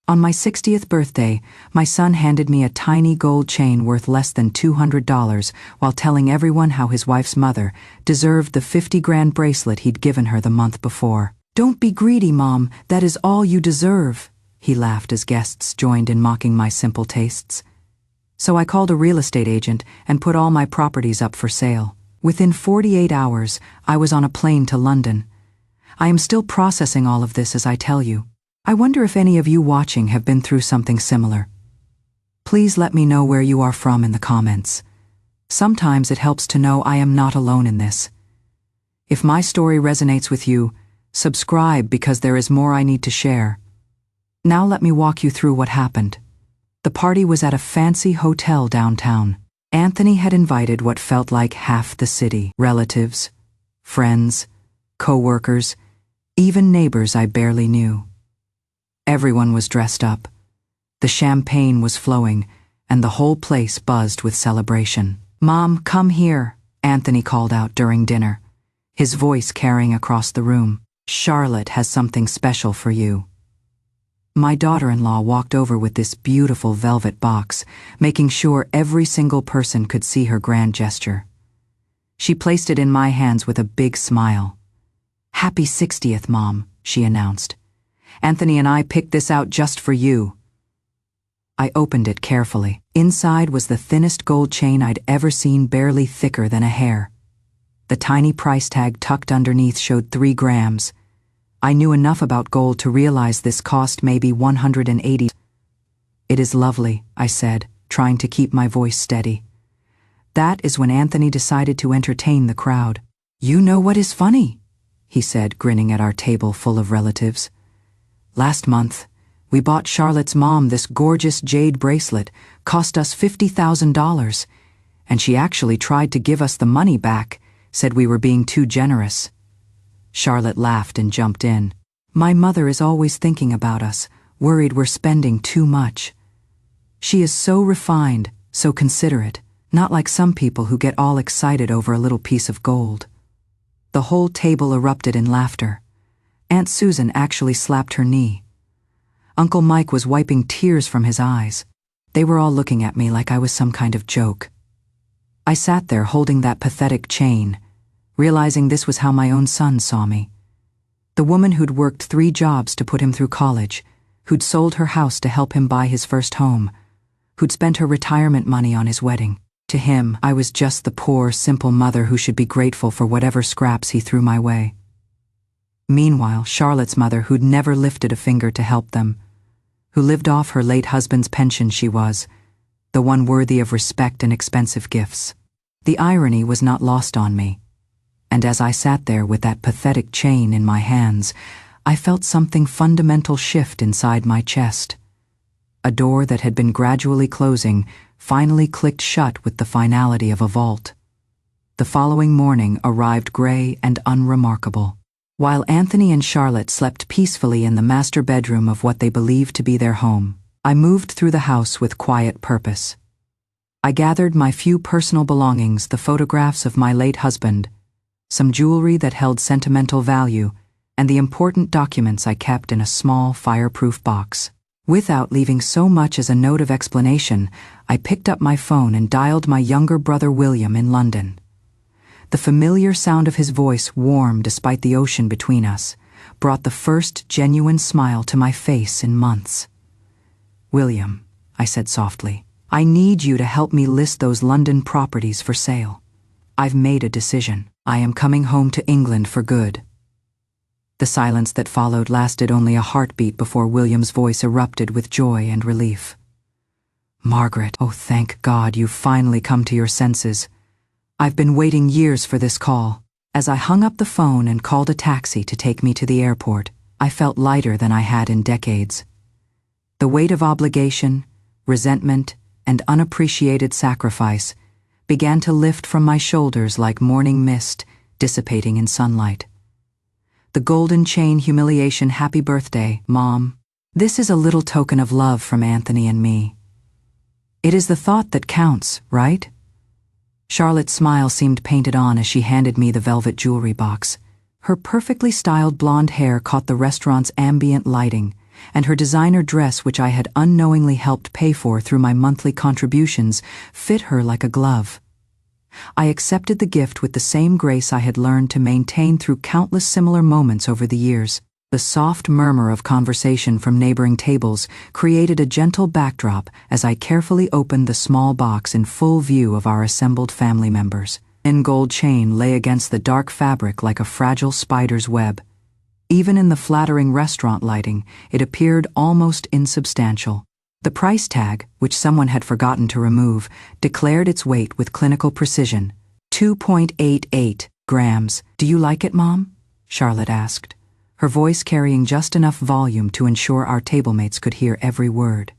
On my 60th birthday, my son handed me a tiny gold chain worth less than $200 while telling everyone how his wife's mother deserved the 50-grand bracelet he'd given her the month before. "Don't be greedy, Mom, that is all you deserve," he laughed as guests joined in mocking my simple tastes. So I called a real estate agent and put all my properties up for sale. Within 48 hours, I was on a plane to London. I am still processing all of this as I tell you. I wonder if any of you watching have been through something similar. Please let me know where you are from in the comments. Sometimes it helps to know I am not alone in this. If my story resonates with you, subscribe because there is more I need to share. Now let me walk you through what happened. The party was at a fancy hotel downtown. Anthony had invited what felt like half the city. Relatives, friends, co-workers, even neighbors I barely knew. Everyone was dressed up. The champagne was flowing, and the whole place buzzed with celebration. "Mom, come here," Anthony called out during dinner, his voice carrying across the room. "Charlotte has something special for you." My daughter-in-law walked over with this beautiful velvet box, making sure every single person could see her grand gesture. She placed it in my hands with a big smile. "Happy 60th, Mom," she announced. "Anthony and I picked this out just for you." I opened it carefully. Inside was the thinnest gold chain I'd ever seen, barely thicker than a hair. The tiny price tag tucked underneath showed 3 grams. I knew enough about gold to realize this cost maybe $180. "It is lovely," I said, trying to keep my voice steady. That is when Anthony decided to entertain the crowd. "You know what is funny?" he said, grinning at our table full of relatives. "Last month, we bought Charlotte's mom this gorgeous jade bracelet, cost us $50,000, and she actually tried to give us the money back, said we were being too generous." Charlotte laughed and jumped in. "My mother is always thinking about us, worried we're spending too much. She is so refined, so considerate, not like some people who get all excited over a little piece of gold." The whole table erupted in laughter. Aunt Susan actually slapped her knee. Uncle Mike was wiping tears from his eyes. They were all looking at me like I was some kind of joke. I sat there holding that pathetic chain, realizing this was how my own son saw me. The woman who'd worked 3 jobs to put him through college, who'd sold her house to help him buy his first home, who'd spent her retirement money on his wedding. To him, I was just the poor, simple mother who should be grateful for whatever scraps he threw my way. Meanwhile, Charlotte's mother, who'd never lifted a finger to help them, who lived off her late husband's pension, she was, the one worthy of respect and expensive gifts. The irony was not lost on me, and as I sat there with that pathetic chain in my hands, I felt something fundamental shift inside my chest. A door that had been gradually closing finally clicked shut with the finality of a vault. The following morning arrived gray and unremarkable. While Anthony and Charlotte slept peacefully in the master bedroom of what they believed to be their home, I moved through the house with quiet purpose. I gathered my few personal belongings, the photographs of my late husband, some jewelry that held sentimental value, and the important documents I kept in a small, fireproof box. Without leaving so much as a note of explanation, I picked up my phone and dialed my younger brother William in London. The familiar sound of his voice, warm despite the ocean between us, brought the first genuine smile to my face in months. "William," I said softly, "I need you to help me list those London properties for sale. I've made a decision. I am coming home to England for good." The silence that followed lasted only a heartbeat before William's voice erupted with joy and relief. "Margaret, oh thank God you've finally come to your senses. I've been waiting years for this call." As I hung up the phone and called a taxi to take me to the airport, I felt lighter than I had in decades. The weight of obligation, resentment, and unappreciated sacrifice began to lift from my shoulders like morning mist dissipating in sunlight. The golden chain humiliation, "Happy birthday, Mom. This is a little token of love from Anthony and me." It is the thought that counts, right? Charlotte's smile seemed painted on as she handed me the velvet jewelry box. Her perfectly styled blonde hair caught the restaurant's ambient lighting, and her designer dress, which I had unknowingly helped pay for through my monthly contributions, fit her like a glove. I accepted the gift with the same grace I had learned to maintain through countless similar moments over the years. The soft murmur of conversation from neighboring tables created a gentle backdrop as I carefully opened the small box in full view of our assembled family members. An gold chain lay against the dark fabric like a fragile spider's web. Even in the flattering restaurant lighting, it appeared almost insubstantial. The price tag, which someone had forgotten to remove, declared its weight with clinical precision. 2.88 grams. "Do you like it, Mom?" Charlotte asked, her voice carrying just enough volume to ensure our tablemates could hear every word.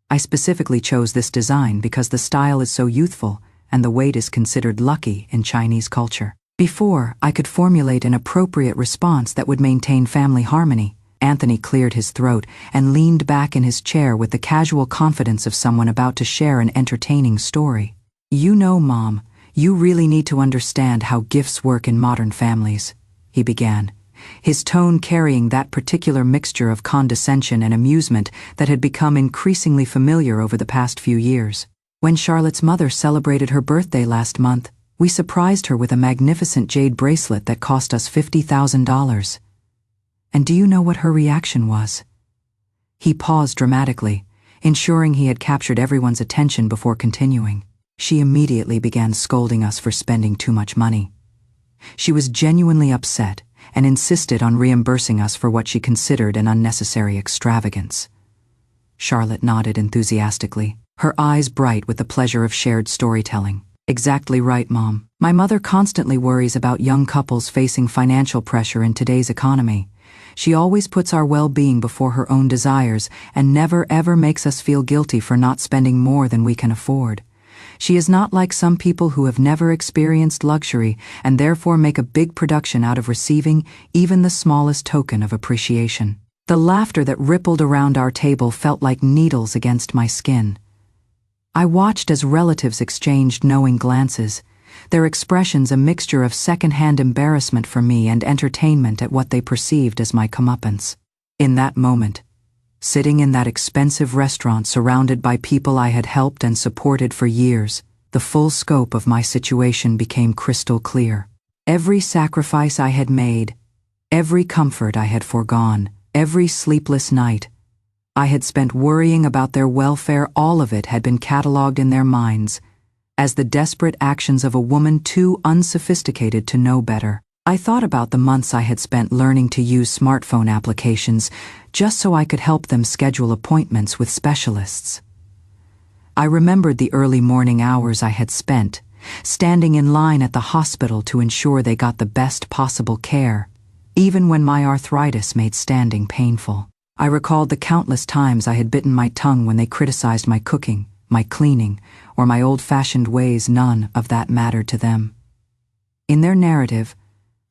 I specifically chose this design because the style is so youthful and the weight is considered lucky in Chinese culture. Before I could formulate an appropriate response that would maintain family harmony, Anthony cleared his throat and leaned back in his chair with the casual confidence of someone about to share an entertaining story. "You know, Mom, you really need to understand how gifts work in modern families," he began, his tone carrying that particular mixture of condescension and amusement that had become increasingly familiar over the past few years. "When Charlotte's mother celebrated her birthday last month, we surprised her with a magnificent jade bracelet that cost us $50,000. And do you know what her reaction was?" He paused dramatically, ensuring he had captured everyone's attention before continuing. "She immediately began scolding us for spending too much money. She was genuinely upset and insisted on reimbursing us for what she considered an unnecessary extravagance." Charlotte nodded enthusiastically, her eyes bright with the pleasure of shared storytelling. "Exactly right, Mom. My mother constantly worries about young couples facing financial pressure in today's economy. She always puts our well-being before her own desires and never ever makes us feel guilty for not spending more than we can afford. She is not like some people who have never experienced luxury and therefore make a big production out of receiving even the smallest token of appreciation." The laughter that rippled around our table felt like needles against my skin. I watched as relatives exchanged knowing glances, their expressions a mixture of second-hand embarrassment for me and entertainment at what they perceived as my comeuppance. In that moment, sitting in that expensive restaurant surrounded by people I had helped and supported for years, the full scope of my situation became crystal clear. Every sacrifice I had made, every comfort I had foregone, every sleepless night I had spent worrying about their welfare, all of it had been catalogued in their minds as the desperate actions of a woman too unsophisticated to know better. I thought about the months I had spent learning to use smartphone applications just so I could help them schedule appointments with specialists. I remembered the early morning hours I had spent standing in line at the hospital to ensure they got the best possible care, even when my arthritis made standing painful. I recalled the countless times I had bitten my tongue when they criticized my cooking, my cleaning, or my old-fashioned ways. None of that mattered to them. In their narrative,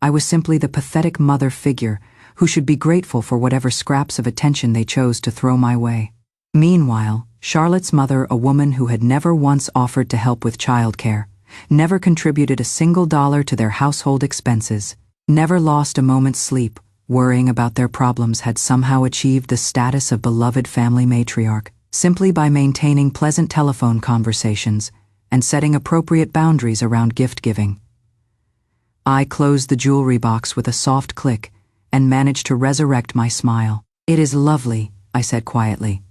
I was simply the pathetic mother figure who should be grateful for whatever scraps of attention they chose to throw my way. Meanwhile, Charlotte's mother, a woman who had never once offered to help with childcare, never contributed a single dollar to their household expenses, never lost a moment's sleep, worrying about their problems, had somehow achieved the status of beloved family matriarch simply by maintaining pleasant telephone conversations and setting appropriate boundaries around gift-giving. I closed the jewelry box with a soft click and managed to resurrect my smile. "It is lovely," I said quietly.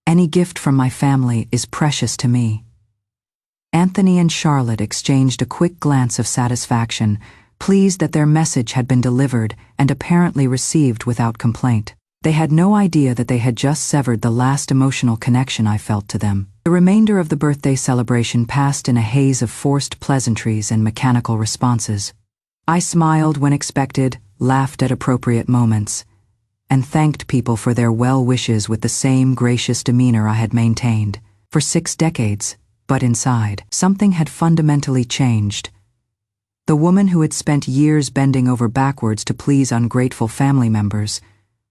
"Any gift from my family is precious to me." Anthony and Charlotte exchanged a quick glance of satisfaction, pleased that their message had been delivered and apparently received without complaint. They had no idea that they had just severed the last emotional connection I felt to them. The remainder of the birthday celebration passed in a haze of forced pleasantries and mechanical responses. I smiled when expected, laughed at appropriate moments, and thanked people for their well wishes with the same gracious demeanor I had maintained for 6 decades. But inside, something had fundamentally changed. The woman who had spent years bending over backwards to please ungrateful family members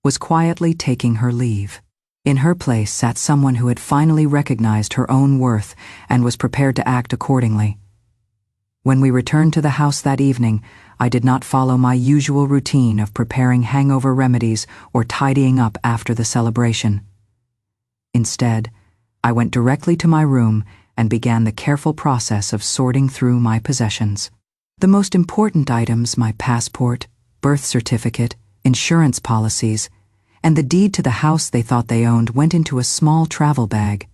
was quietly taking her leave. In her place sat someone who had finally recognized her own worth and was prepared to act accordingly. When we returned to the house that evening, I did not follow my usual routine of preparing hangover remedies or tidying up after the celebration. Instead, I went directly to my room and began the careful process of sorting through my possessions. The most important items, my passport, birth certificate, insurance policies, and the deed to the house they thought they owned, went into a small travel bag.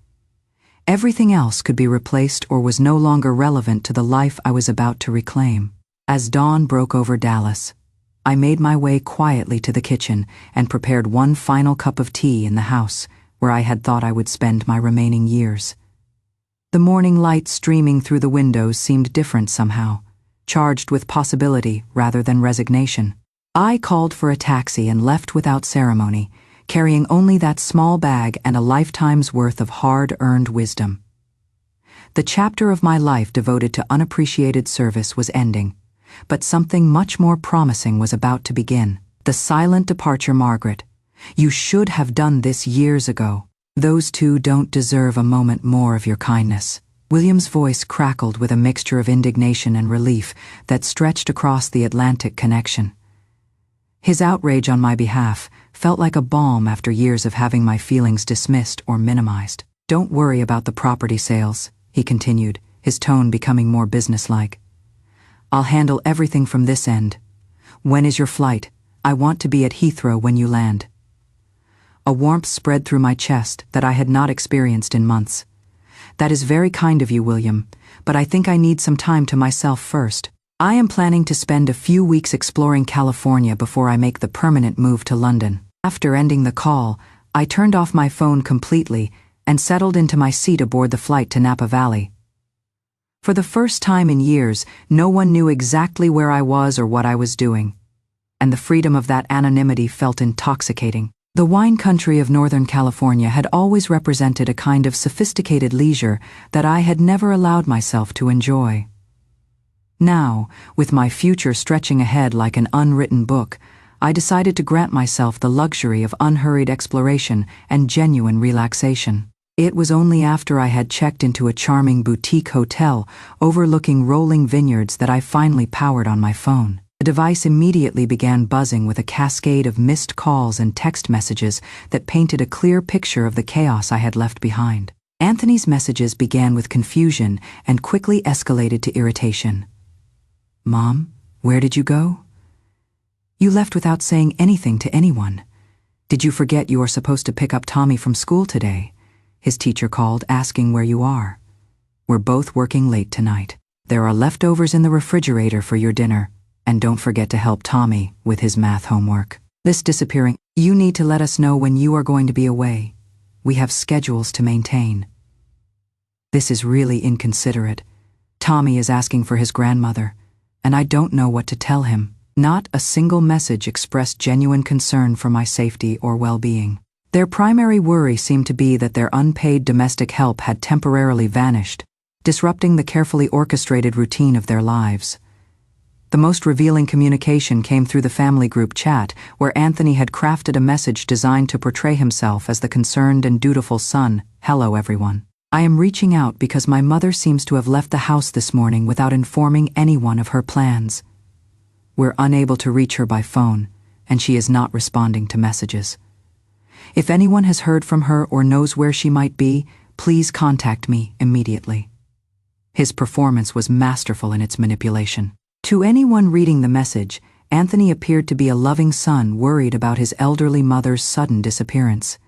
Everything else could be replaced or was no longer relevant to the life I was about to reclaim. As dawn broke over Dallas, I made my way quietly to the kitchen and prepared one final cup of tea in the house where I had thought I would spend my remaining years. The morning light streaming through the windows seemed different somehow, charged with possibility rather than resignation. I called for a taxi and left without ceremony, carrying only that small bag and a lifetime's worth of hard-earned wisdom. The chapter of my life devoted to unappreciated service was ending, but something much more promising was about to begin. The silent departure. Margaret, you should have done this years ago. Those two don't deserve a moment more of your kindness. William's voice crackled with a mixture of indignation and relief that stretched across the Atlantic connection. His outrage on my behalf felt like a balm after years of having my feelings dismissed or minimized. Don't worry about the property sales, he continued, his tone becoming more businesslike. I'll handle everything from this end. When is your flight? I want to be at Heathrow when you land. A warmth spread through my chest that I had not experienced in months. That is very kind of you, William, but I think I need some time to myself first. I am planning to spend a few weeks exploring California before I make the permanent move to London. After ending the call, I turned off my phone completely and settled into my seat aboard the flight to Napa Valley. For the first time in years, no one knew exactly where I was or what I was doing, and the freedom of that anonymity felt intoxicating. The wine country of Northern California had always represented a kind of sophisticated leisure that I had never allowed myself to enjoy. Now, with my future stretching ahead like an unwritten book, I decided to grant myself the luxury of unhurried exploration and genuine relaxation. It was only after I had checked into a charming boutique hotel overlooking rolling vineyards that I finally powered on my phone. The device immediately began buzzing with a cascade of missed calls and text messages that painted a clear picture of the chaos I had left behind. Anthony's messages began with confusion and quickly escalated to irritation. Mom, where did you go? You left without saying anything to anyone. Did you forget you are supposed to pick up Tommy from school today? His teacher called, asking where you are. We're both working late tonight. There are leftovers in the refrigerator for your dinner, and don't forget to help Tommy with his math homework. This disappearing, you need to let us know when you are going to be away. We have schedules to maintain. This is really inconsiderate. Tommy is asking for his grandmother, and I don't know what to tell him. Not a single message expressed genuine concern for my safety or well-being. Their primary worry seemed to be that their unpaid domestic help had temporarily vanished, disrupting the carefully orchestrated routine of their lives. The most revealing communication came through the family group chat, where Anthony had crafted a message designed to portray himself as the concerned and dutiful son. Hello, everyone. I am reaching out because my mother seems to have left the house this morning without informing anyone of her plans. We're unable to reach her by phone, and she is not responding to messages. If anyone has heard from her or knows where she might be, please contact me immediately. His performance was masterful in its manipulation. To anyone reading the message, Anthony appeared to be a loving son worried about his elderly mother's sudden disappearance.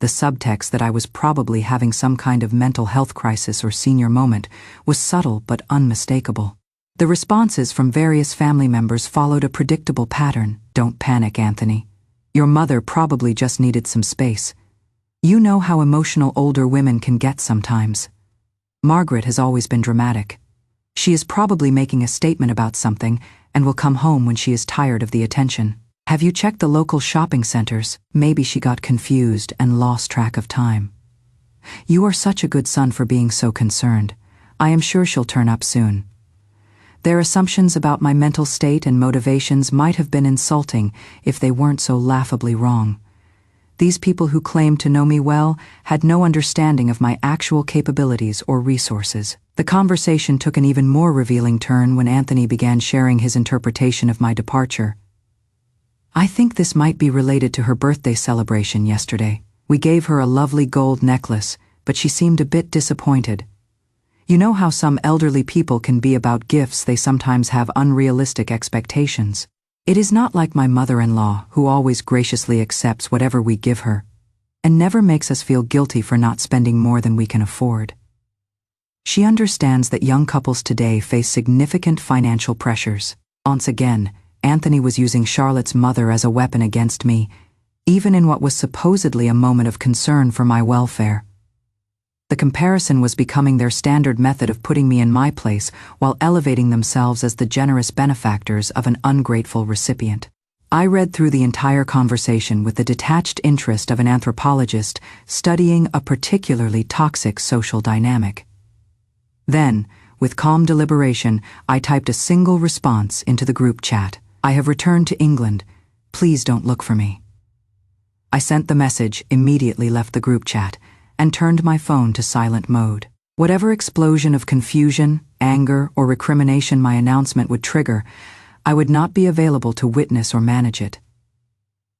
The subtext that I was probably having some kind of mental health crisis or senior moment was subtle but unmistakable. The responses from various family members followed a predictable pattern. Don't panic, Anthony. Your mother probably just needed some space. You know how emotional older women can get sometimes. Margaret has always been dramatic. She is probably making a statement about something and will come home when she is tired of the attention. Have you checked the local shopping centers? Maybe she got confused and lost track of time. You are such a good son for being so concerned. I am sure she'll turn up soon. Their assumptions about my mental state and motivations might have been insulting if they weren't so laughably wrong. These people who claimed to know me well had no understanding of my actual capabilities or resources. The conversation took an even more revealing turn when Anthony began sharing his interpretation of my departure. I think this might be related to her birthday celebration yesterday. We gave her a lovely gold necklace, but she seemed a bit disappointed. You know how some elderly people can be about gifts. They sometimes have unrealistic expectations. It is not like my mother-in-law, who always graciously accepts whatever we give her, and never makes us feel guilty for not spending more than we can afford. She understands that young couples today face significant financial pressures. Once again, Anthony was using Charlotte's mother as a weapon against me, even in what was supposedly a moment of concern for my welfare. The comparison was becoming their standard method of putting me in my place while elevating themselves as the generous benefactors of an ungrateful recipient. I read through the entire conversation with the detached interest of an anthropologist studying a particularly toxic social dynamic. Then, with calm deliberation, I typed a single response into the group chat. "I have returned to England. Please don't look for me." I sent the message, immediately left the group chat, and turned my phone to silent mode. Whatever explosion of confusion, anger, or recrimination my announcement would trigger, I would not be available to witness or manage it.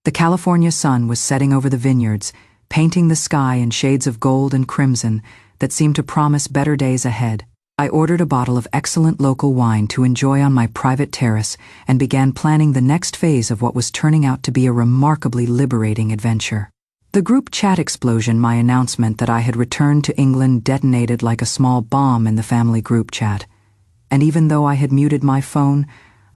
The California sun was setting over the vineyards, painting the sky in shades of gold and crimson that seemed to promise better days ahead. I ordered a bottle of excellent local wine to enjoy on my private terrace and began planning the next phase of what was turning out to be a remarkably liberating adventure. The group chat explosion, my announcement that I had returned to England, detonated like a small bomb in the family group chat, and even though I had muted my phone,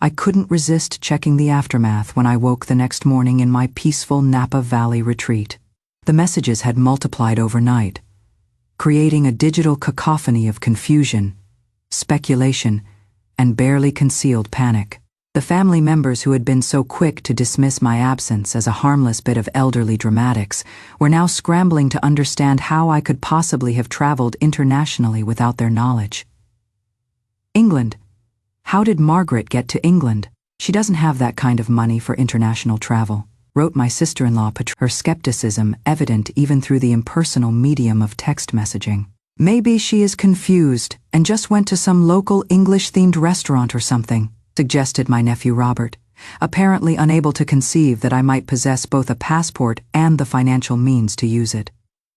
I couldn't resist checking the aftermath when I woke the next morning in my peaceful Napa Valley retreat. The messages had multiplied overnight, creating a digital cacophony of confusion, speculation, and barely concealed panic. The family members who had been so quick to dismiss my absence as a harmless bit of elderly dramatics were now scrambling to understand how I could possibly have traveled internationally without their knowledge. England? How did Margaret get to England? She doesn't have that kind of money for international travel, wrote my sister-in-law, her skepticism evident even through the impersonal medium of text messaging. Maybe she is confused and just went to some local English-themed restaurant or something, suggested my nephew Robert, apparently unable to conceive that I might possess both a passport and the financial means to use it.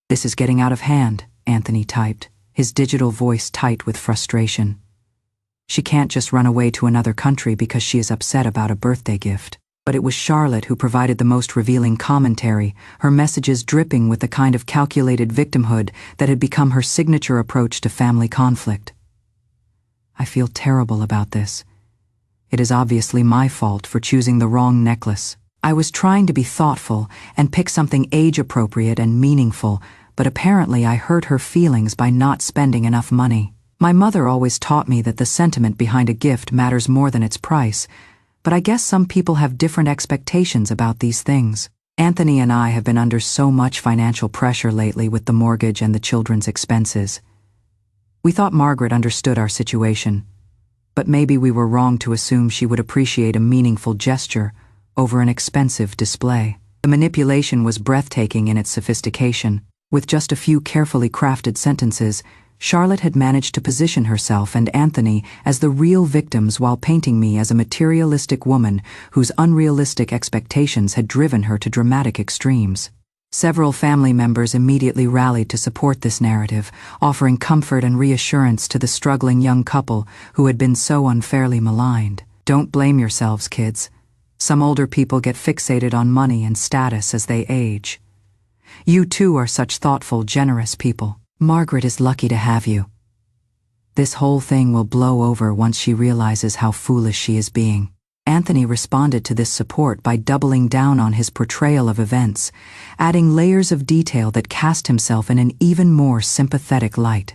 "This is getting out of hand," Anthony typed, his digital voice tight with frustration. "She can't just run away to another country because she is upset about a birthday gift." But it was Charlotte who provided the most revealing commentary, her messages dripping with the kind of calculated victimhood that had become her signature approach to family conflict. "I feel terrible about this. It is obviously my fault for choosing the wrong necklace. I was trying to be thoughtful and pick something age-appropriate and meaningful, but apparently I hurt her feelings by not spending enough money. My mother always taught me that the sentiment behind a gift matters more than its price, but I guess some people have different expectations about these things. Anthony and I have been under so much financial pressure lately with the mortgage and the children's expenses. We thought Margaret understood our situation, but maybe we were wrong to assume she would appreciate a meaningful gesture over an expensive display." The manipulation was breathtaking in its sophistication. With just a few carefully crafted sentences, Charlotte had managed to position herself and Anthony as the real victims while painting me as a materialistic woman whose unrealistic expectations had driven her to dramatic extremes. Several family members immediately rallied to support this narrative, offering comfort and reassurance to the struggling young couple who had been so unfairly maligned. "Don't blame yourselves, kids. Some older people get fixated on money and status as they age. You too are such thoughtful, generous people. Margaret is lucky to have you. This whole thing will blow over once she realizes how foolish she is being." Anthony responded to this support by doubling down on his portrayal of events, adding layers of detail that cast himself in an even more sympathetic light.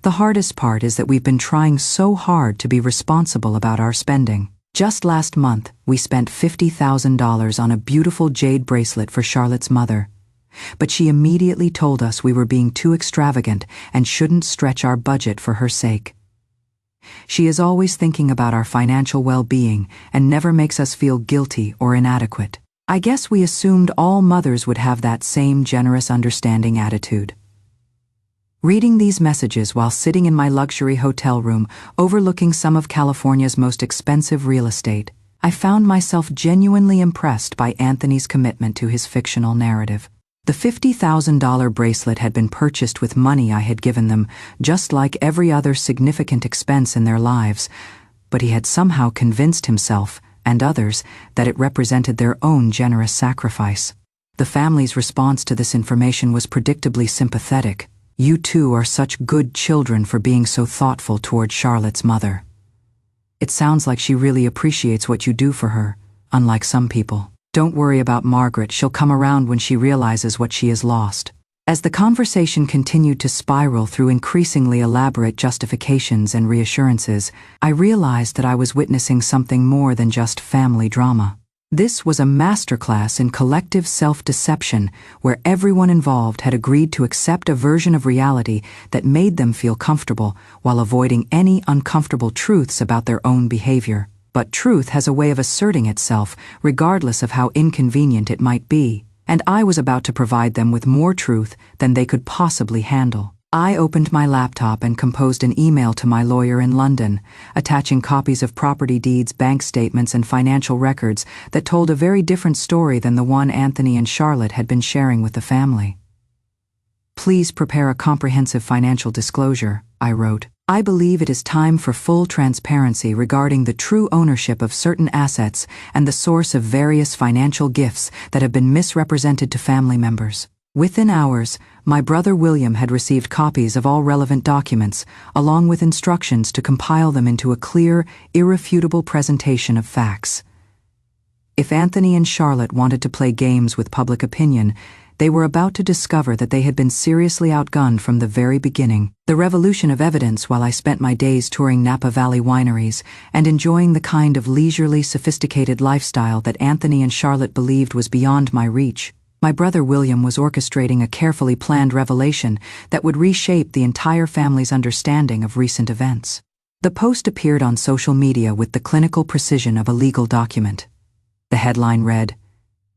"The hardest part is that we've been trying so hard to be responsible about our spending. Just last month, we spent $50,000 on a beautiful jade bracelet for Charlotte's mother, but she immediately told us we were being too extravagant and shouldn't stretch our budget for her sake. She is always thinking about our financial well-being and never makes us feel guilty or inadequate. I guess we assumed all mothers would have that same generous, understanding attitude. Reading these messages while sitting in my luxury hotel room overlooking some of California's most expensive real estate, I found myself genuinely impressed by Anthony's commitment to his fictional narrative. The $50,000 bracelet had been purchased with money I had given them, just like every other significant expense in their lives, but he had somehow convinced himself, and others, that it represented their own generous sacrifice. The family's response to this information was predictably sympathetic. "You two are such good children for being so thoughtful toward Charlotte's mother. It sounds like she really appreciates what you do for her, unlike some people. Don't worry about Margaret, she'll come around when she realizes what she has lost." As the conversation continued to spiral through increasingly elaborate justifications and reassurances, I realized that I was witnessing something more than just family drama. This was a masterclass in collective self-deception, where everyone involved had agreed to accept a version of reality that made them feel comfortable while avoiding any uncomfortable truths about their own behavior. But truth has a way of asserting itself, regardless of how inconvenient it might be, and I was about to provide them with more truth than they could possibly handle. I opened my laptop and composed an email to my lawyer in London, attaching copies of property deeds, bank statements, and financial records that told a very different story than the one Anthony and Charlotte had been sharing with the family. "Please prepare a comprehensive financial disclosure," I wrote. "I believe it is time for full transparency regarding the true ownership of certain assets and the source of various financial gifts that have been misrepresented to family members." Within hours, my brother William had received copies of all relevant documents, along with instructions to compile them into a clear, irrefutable presentation of facts. If Anthony and Charlotte wanted to play games with public opinion, they were about to discover that they had been seriously outgunned from the very beginning. The revolution of evidence while I spent my days touring Napa Valley wineries and enjoying the kind of leisurely, sophisticated lifestyle that Anthony and Charlotte believed was beyond my reach. My brother William was orchestrating a carefully planned revelation that would reshape the entire family's understanding of recent events. The post appeared on social media with the clinical precision of a legal document. The headline read,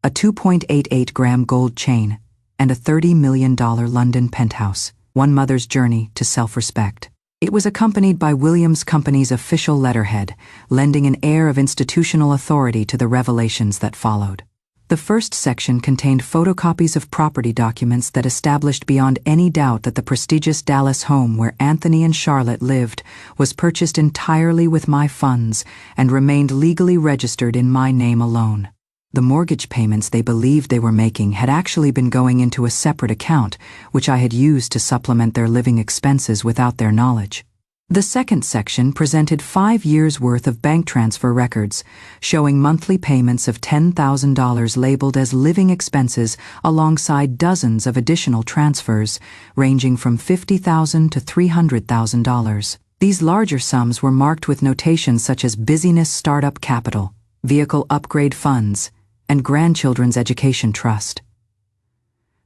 "A 2.88-gram gold chain and a $30 million London penthouse, one mother's journey to self-respect." It was accompanied by Williams' company's official letterhead, lending an air of institutional authority to the revelations that followed. The first section contained photocopies of property documents that established beyond any doubt that the prestigious Dallas home where Anthony and Charlotte lived was purchased entirely with my funds and remained legally registered in my name alone. The mortgage payments they believed they were making had actually been going into a separate account, which I had used to supplement their living expenses without their knowledge. The second section presented 5 years' worth of bank transfer records, showing monthly payments of $10,000 labeled as living expenses alongside dozens of additional transfers, ranging from $50,000 to $300,000. These larger sums were marked with notations such as business startup capital, vehicle upgrade funds, and grandchildren's education trust.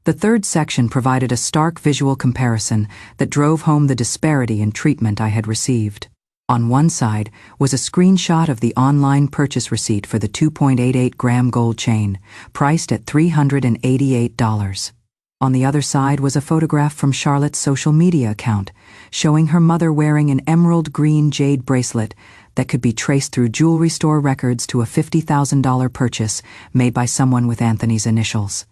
The third section provided a stark visual comparison that drove home the disparity in treatment I had received. On one side was a screenshot of the online purchase receipt for the 2.88-gram gold chain, priced at $388. On the other side was a photograph from Charlotte's social media account, showing her mother wearing an emerald green jade bracelet that could be traced through jewelry store records to a $50,000 purchase made by someone with Anthony's initials.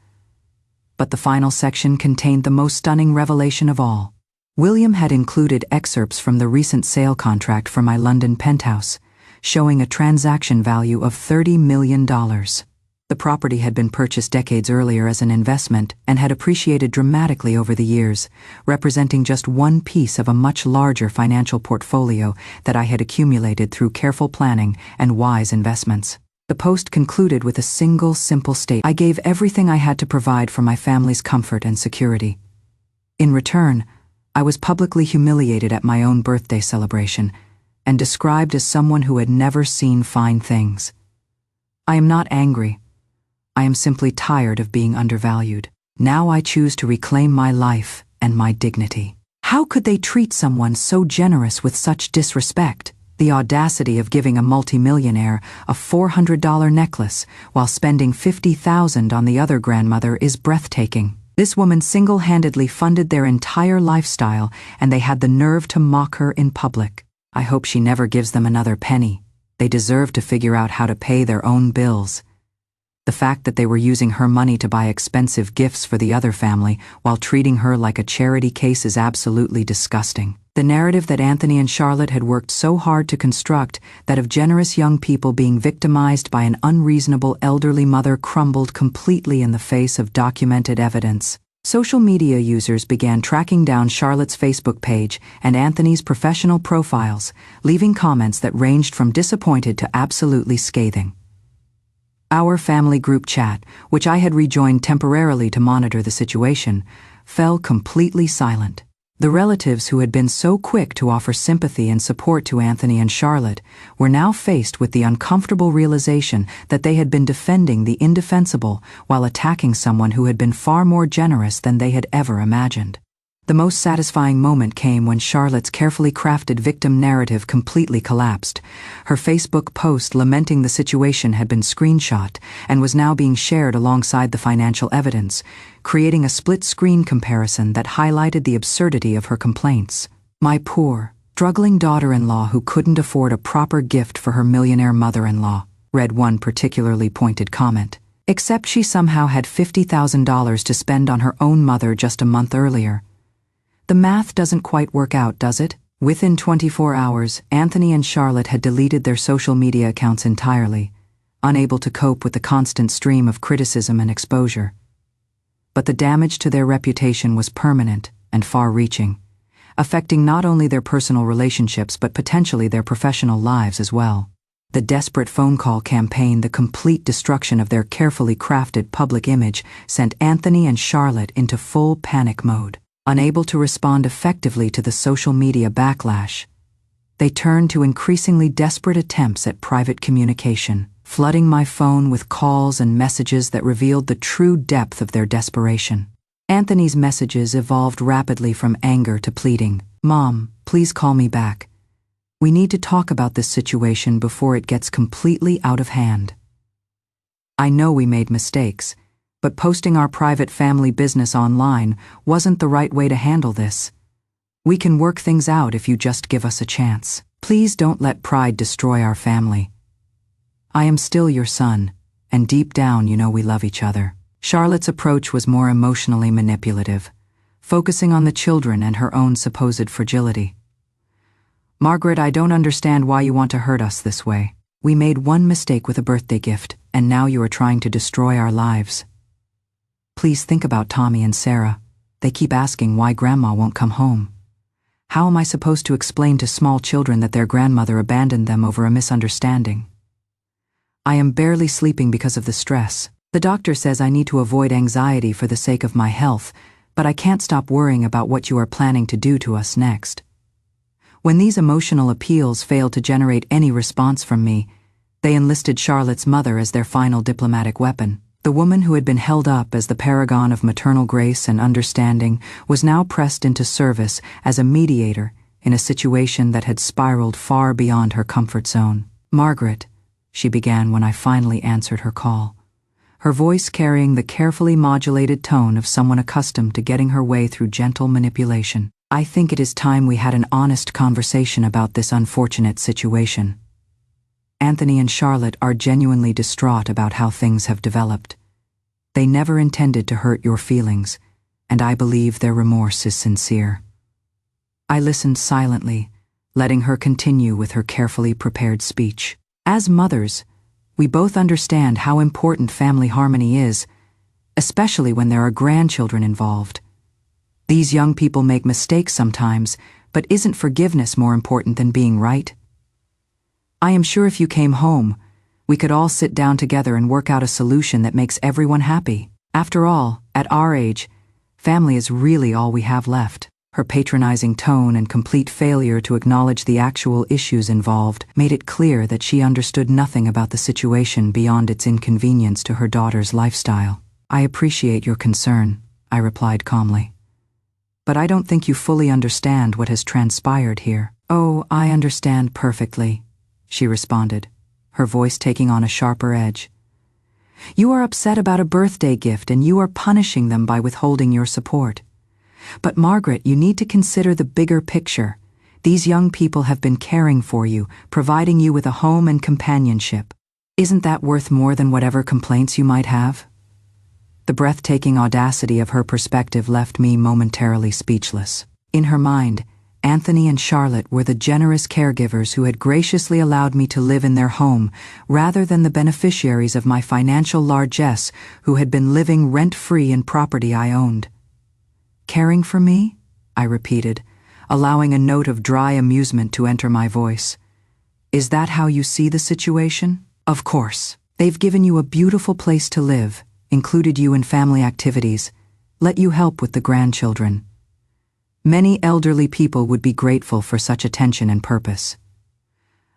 But the final section contained the most stunning revelation of all. William had included excerpts from the recent sale contract for my London penthouse, showing a transaction value of $30 million. The property had been purchased decades earlier as an investment and had appreciated dramatically over the years, representing just one piece of a much larger financial portfolio that I had accumulated through careful planning and wise investments. The post concluded with a single, simple statement: I gave everything I had to provide for my family's comfort and security. In return, I was publicly humiliated at my own birthday celebration and described as someone who had never seen fine things. I am not angry. I am simply tired of being undervalued. Now I choose to reclaim my life and my dignity. How could they treat someone so generous with such disrespect? The audacity of giving a multimillionaire a $400 necklace while spending $50,000 on the other grandmother is breathtaking. This woman single-handedly funded their entire lifestyle, and they had the nerve to mock her in public. I hope she never gives them another penny. They deserve to figure out how to pay their own bills. The fact that they were using her money to buy expensive gifts for the other family while treating her like a charity case is absolutely disgusting. The narrative that Anthony and Charlotte had worked so hard to construct, that of generous young people being victimized by an unreasonable elderly mother, crumbled completely in the face of documented evidence. Social media users began tracking down Charlotte's Facebook page and Anthony's professional profiles, leaving comments that ranged from disappointed to absolutely scathing. Our family group chat, which I had rejoined temporarily to monitor the situation, fell completely silent. The relatives who had been so quick to offer sympathy and support to Anthony and Charlotte were now faced with the uncomfortable realization that they had been defending the indefensible while attacking someone who had been far more generous than they had ever imagined. The most satisfying moment came when Charlotte's carefully crafted victim narrative completely collapsed. Her Facebook post lamenting the situation had been screenshot and was now being shared alongside the financial evidence, creating a split-screen comparison that highlighted the absurdity of her complaints. "My poor, struggling daughter-in-law who couldn't afford a proper gift for her millionaire mother-in-law," read one particularly pointed comment. "Except she somehow had $50,000 to spend on her own mother just a month earlier. The math doesn't quite work out, does it?" Within 24 hours, Anthony and Charlotte had deleted their social media accounts entirely, unable to cope with the constant stream of criticism and exposure. But the damage to their reputation was permanent and far-reaching, affecting not only their personal relationships but potentially their professional lives as well. The desperate phone call campaign, the complete destruction of their carefully crafted public image, sent Anthony and Charlotte into full panic mode. Unable to respond effectively to the social media backlash, they turned to increasingly desperate attempts at private communication, flooding my phone with calls and messages that revealed the true depth of their desperation. Anthony's messages evolved rapidly from anger to pleading. "Mom, please call me back. We need to talk about this situation before it gets completely out of hand. I know we made mistakes, but posting our private family business online wasn't the right way to handle this. We can work things out if you just give us a chance. Please don't let pride destroy our family. I am still your son, and deep down you know we love each other." Charlotte's approach was more emotionally manipulative, focusing on the children and her own supposed fragility. "Margaret, I don't understand why you want to hurt us this way. We made one mistake with a birthday gift, and now you are trying to destroy our lives. Please think about Tommy and Sarah. They keep asking why Grandma won't come home. How am I supposed to explain to small children that their grandmother abandoned them over a misunderstanding? I am barely sleeping because of the stress. The doctor says I need to avoid anxiety for the sake of my health, but I can't stop worrying about what you are planning to do to us next." When these emotional appeals failed to generate any response from me, they enlisted Charlotte's mother as their final diplomatic weapon. The woman who had been held up as the paragon of maternal grace and understanding was now pressed into service as a mediator in a situation that had spiraled far beyond her comfort zone. "Margaret," she began when I finally answered her call, her voice carrying the carefully modulated tone of someone accustomed to getting her way through gentle manipulation. "I think it is time we had an honest conversation about this unfortunate situation. Anthony and Charlotte are genuinely distraught about how things have developed. They never intended to hurt your feelings, and I believe their remorse is sincere." I listened silently, letting her continue with her carefully prepared speech. "As mothers, we both understand how important family harmony is, especially when there are grandchildren involved. These young people make mistakes sometimes, but isn't forgiveness more important than being right? I am sure if you came home, we could all sit down together and work out a solution that makes everyone happy. After all, at our age, family is really all we have left." Her patronizing tone and complete failure to acknowledge the actual issues involved made it clear that she understood nothing about the situation beyond its inconvenience to her daughter's lifestyle. "I appreciate your concern," I replied calmly. "But I don't think you fully understand what has transpired here." "Oh, I understand perfectly," she responded, her voice taking on a sharper edge. "You are upset about a birthday gift and you are punishing them by withholding your support. But Margaret, you need to consider the bigger picture. These young people have been caring for you, providing you with a home and companionship. Isn't that worth more than whatever complaints you might have?" The breathtaking audacity of her perspective left me momentarily speechless. In her mind, Anthony and Charlotte were the generous caregivers who had graciously allowed me to live in their home, rather than the beneficiaries of my financial largesse who had been living rent-free in property I owned. "Caring for me?" I repeated, allowing a note of dry amusement to enter my voice. "Is that how you see the situation? Of course. They've given you a beautiful place to live, included you in family activities, let you help with the grandchildren. Many elderly people would be grateful for such attention and purpose."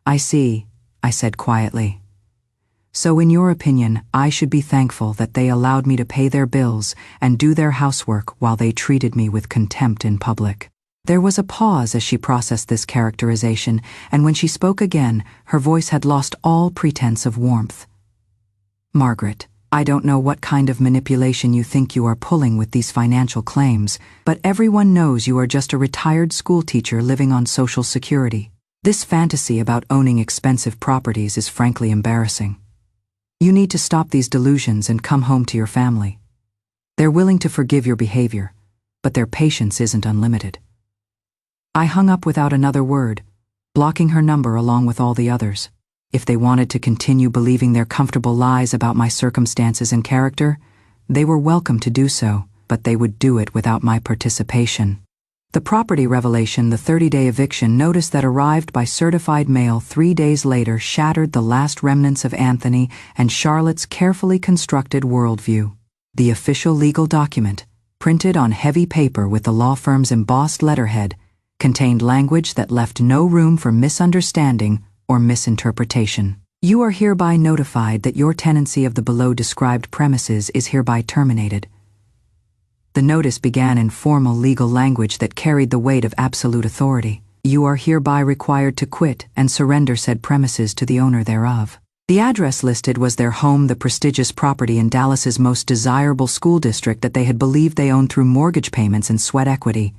"I see," I said quietly. "So in your opinion, I should be thankful that they allowed me to pay their bills and do their housework while they treated me with contempt in public." There was a pause as she processed this characterization, and when she spoke again, her voice had lost all pretense of warmth. "Margaret, I don't know what kind of manipulation you think you are pulling with these financial claims, but everyone knows you are just a retired schoolteacher living on Social Security. This fantasy about owning expensive properties is frankly embarrassing. You need to stop these delusions and come home to your family. They're willing to forgive your behavior, but their patience isn't unlimited." I hung up without another word, blocking her number along with all the others. If they wanted to continue believing their comfortable lies about my circumstances and character, they were welcome to do so, but they would do it without my participation. The property revelation, the 30-day eviction notice that arrived by certified mail 3 days later, shattered the last remnants of Anthony and Charlotte's carefully constructed worldview. The official legal document, printed on heavy paper with the law firm's embossed letterhead, contained language that left no room for misunderstanding or misinterpretation. "You are hereby notified that your tenancy of the below-described premises is hereby terminated." The notice began in formal legal language that carried the weight of absolute authority. "You are hereby required to quit and surrender said premises to the owner thereof." The address listed was their home, the prestigious property in Dallas's most desirable school district that they had believed they owned through mortgage payments and sweat equity.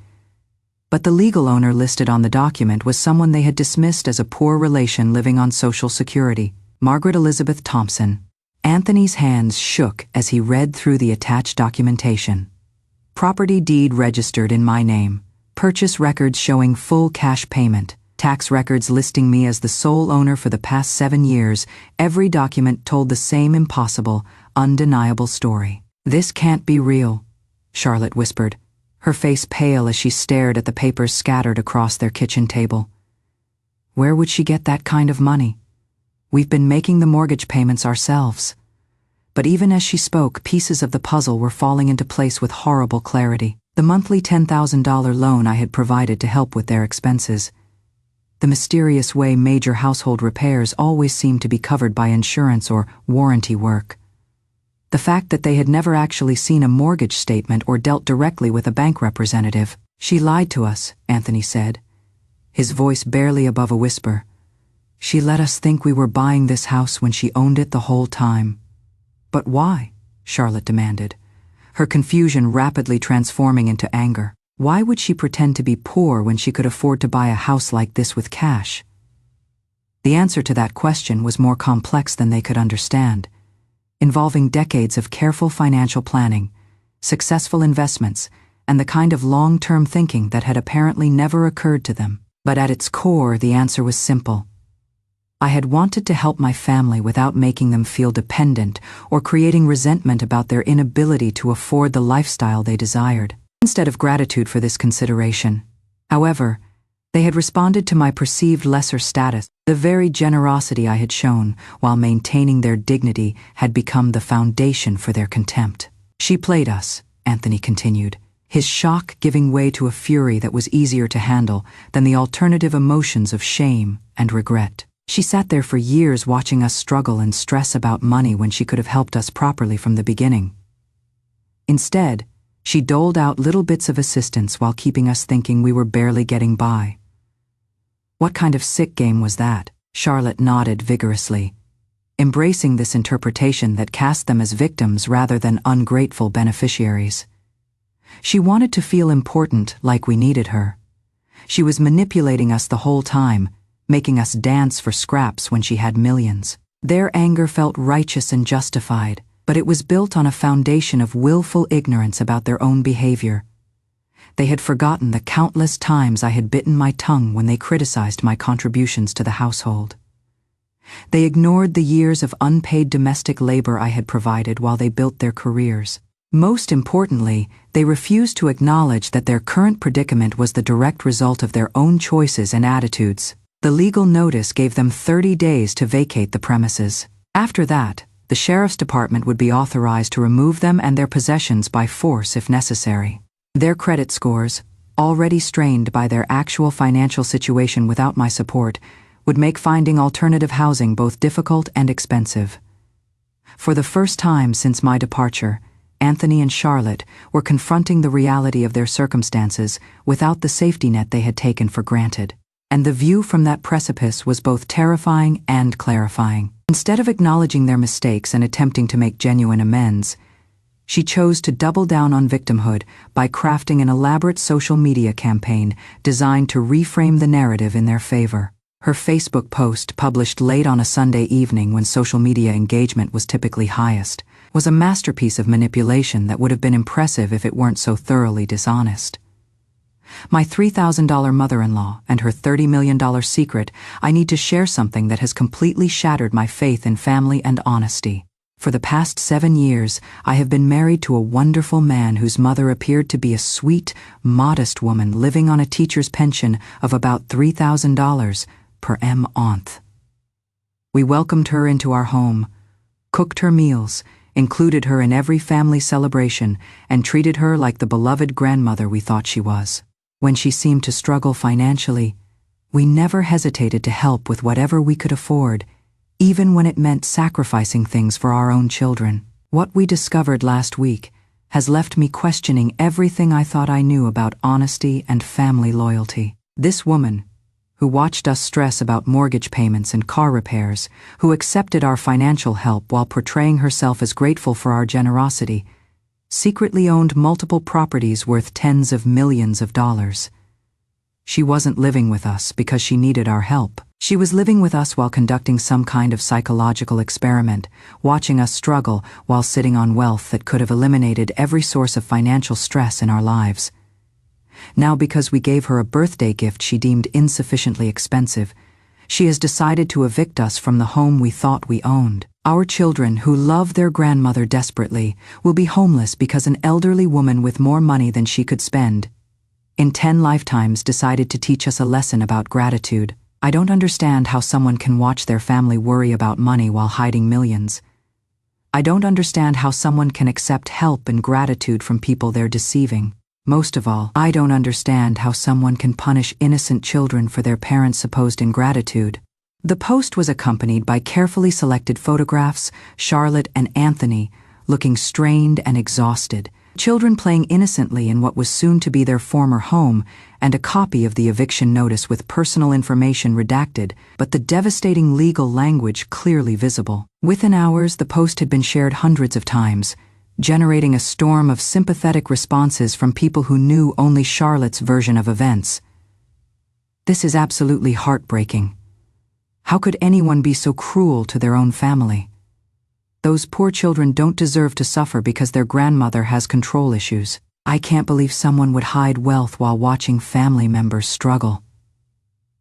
But the legal owner listed on the document was someone they had dismissed as a poor relation living on Social Security, Margaret Elizabeth Thompson. Anthony's hands shook as he read through the attached documentation. Property deed registered in my name, purchase records showing full cash payment, tax records listing me as the sole owner for the past 7 years. Every document told the same impossible, undeniable story. "This can't be real," Charlotte whispered, her face pale as she stared at the papers scattered across their kitchen table. "Where would she get that kind of money? We've been making the mortgage payments ourselves." But even as she spoke, pieces of the puzzle were falling into place with horrible clarity. The monthly $10,000 loan I had provided to help with their expenses. The mysterious way major household repairs always seemed to be covered by insurance or warranty work. The fact that they had never actually seen a mortgage statement or dealt directly with a bank representative. "She lied to us," Anthony said, his voice barely above a whisper. "She let us think we were buying this house when she owned it the whole time." "But why?" Charlotte demanded, her confusion rapidly transforming into anger. Why would she pretend to be poor when she could afford to buy a house like this with cash? The answer to that question was more complex than they could understand, involving decades of careful financial planning, successful investments, and the kind of long-term thinking that had apparently never occurred to them. But at its core, the answer was simple. I had wanted to help my family without making them feel dependent or creating resentment about their inability to afford the lifestyle they desired. Instead of gratitude for this consideration, however, they had responded to my perceived lesser status. The very generosity I had shown, while maintaining their dignity, had become the foundation for their contempt. "She played us," Anthony continued, his shock giving way to a fury that was easier to handle than the alternative emotions of shame and regret. "She sat there for years watching us struggle and stress about money when she could have helped us properly from the beginning. Instead, she doled out little bits of assistance while keeping us thinking we were barely getting by. What kind of sick game was that? Charlotte nodded vigorously, embracing this interpretation that cast them as victims rather than ungrateful beneficiaries. She wanted to feel important, like we needed her. She was manipulating us the whole time, making us dance for scraps when she had millions. Their anger felt righteous and justified, but it was built on a foundation of willful ignorance about their own behavior. They had forgotten the countless times I had bitten my tongue when they criticized my contributions to the household. They ignored the years of unpaid domestic labor I had provided while they built their careers. Most importantly, they refused to acknowledge that their current predicament was the direct result of their own choices and attitudes. The legal notice gave them 30 days to vacate the premises. After that, the sheriff's department would be authorized to remove them and their possessions by force if necessary. Their credit scores, already strained by their actual financial situation without my support, would make finding alternative housing both difficult and expensive. For the first time since my departure, Anthony and Charlotte were confronting the reality of their circumstances without the safety net they had taken for granted. And the view from that precipice was both terrifying and clarifying. Instead of acknowledging their mistakes and attempting to make genuine amends, she chose to double down on victimhood by crafting an elaborate social media campaign designed to reframe the narrative in their favor. Her Facebook post, published late on a Sunday evening when social media engagement was typically highest, was a masterpiece of manipulation that would have been impressive if it weren't so thoroughly dishonest. My $3,000 mother-in-law and her $30 million secret, I need to share something that has completely shattered my faith in family and honesty. For the past 7 years, I have been married to a wonderful man whose mother appeared to be a sweet, modest woman living on a teacher's pension of about $3,000 per month. We welcomed her into our home, cooked her meals, included her in every family celebration, and treated her like the beloved grandmother we thought she was. When she seemed to struggle financially, we never hesitated to help with whatever we could afford, even when it meant sacrificing things for our own children. What we discovered last week has left me questioning everything I thought I knew about honesty and family loyalty. This woman, who watched us stress about mortgage payments and car repairs, who accepted our financial help while portraying herself as grateful for our generosity, secretly owned multiple properties worth tens of millions of dollars. She wasn't living with us because she needed our help. She was living with us while conducting some kind of psychological experiment, watching us struggle while sitting on wealth that could have eliminated every source of financial stress in our lives. Now, because we gave her a birthday gift she deemed insufficiently expensive, she has decided to evict us from the home we thought we owned. Our children, who love their grandmother desperately, will be homeless because an elderly woman with more money than she could spend, in 10 lifetimes, decided to teach us a lesson about gratitude. I don't understand how someone can watch their family worry about money while hiding millions. I don't understand how someone can accept help and gratitude from people they're deceiving. Most of all, I don't understand how someone can punish innocent children for their parents' supposed ingratitude. The post was accompanied by carefully selected photographs, Charlotte and Anthony looking strained and exhausted, children playing innocently in what was soon to be their former home, and a copy of the eviction notice with personal information redacted, but the devastating legal language clearly visible. Within hours, the post had been shared hundreds of times, generating a storm of sympathetic responses from people who knew only Charlotte's version of events. This is absolutely heartbreaking. How could anyone be so cruel to their own family? Those poor children don't deserve to suffer because their grandmother has control issues. I can't believe someone would hide wealth while watching family members struggle.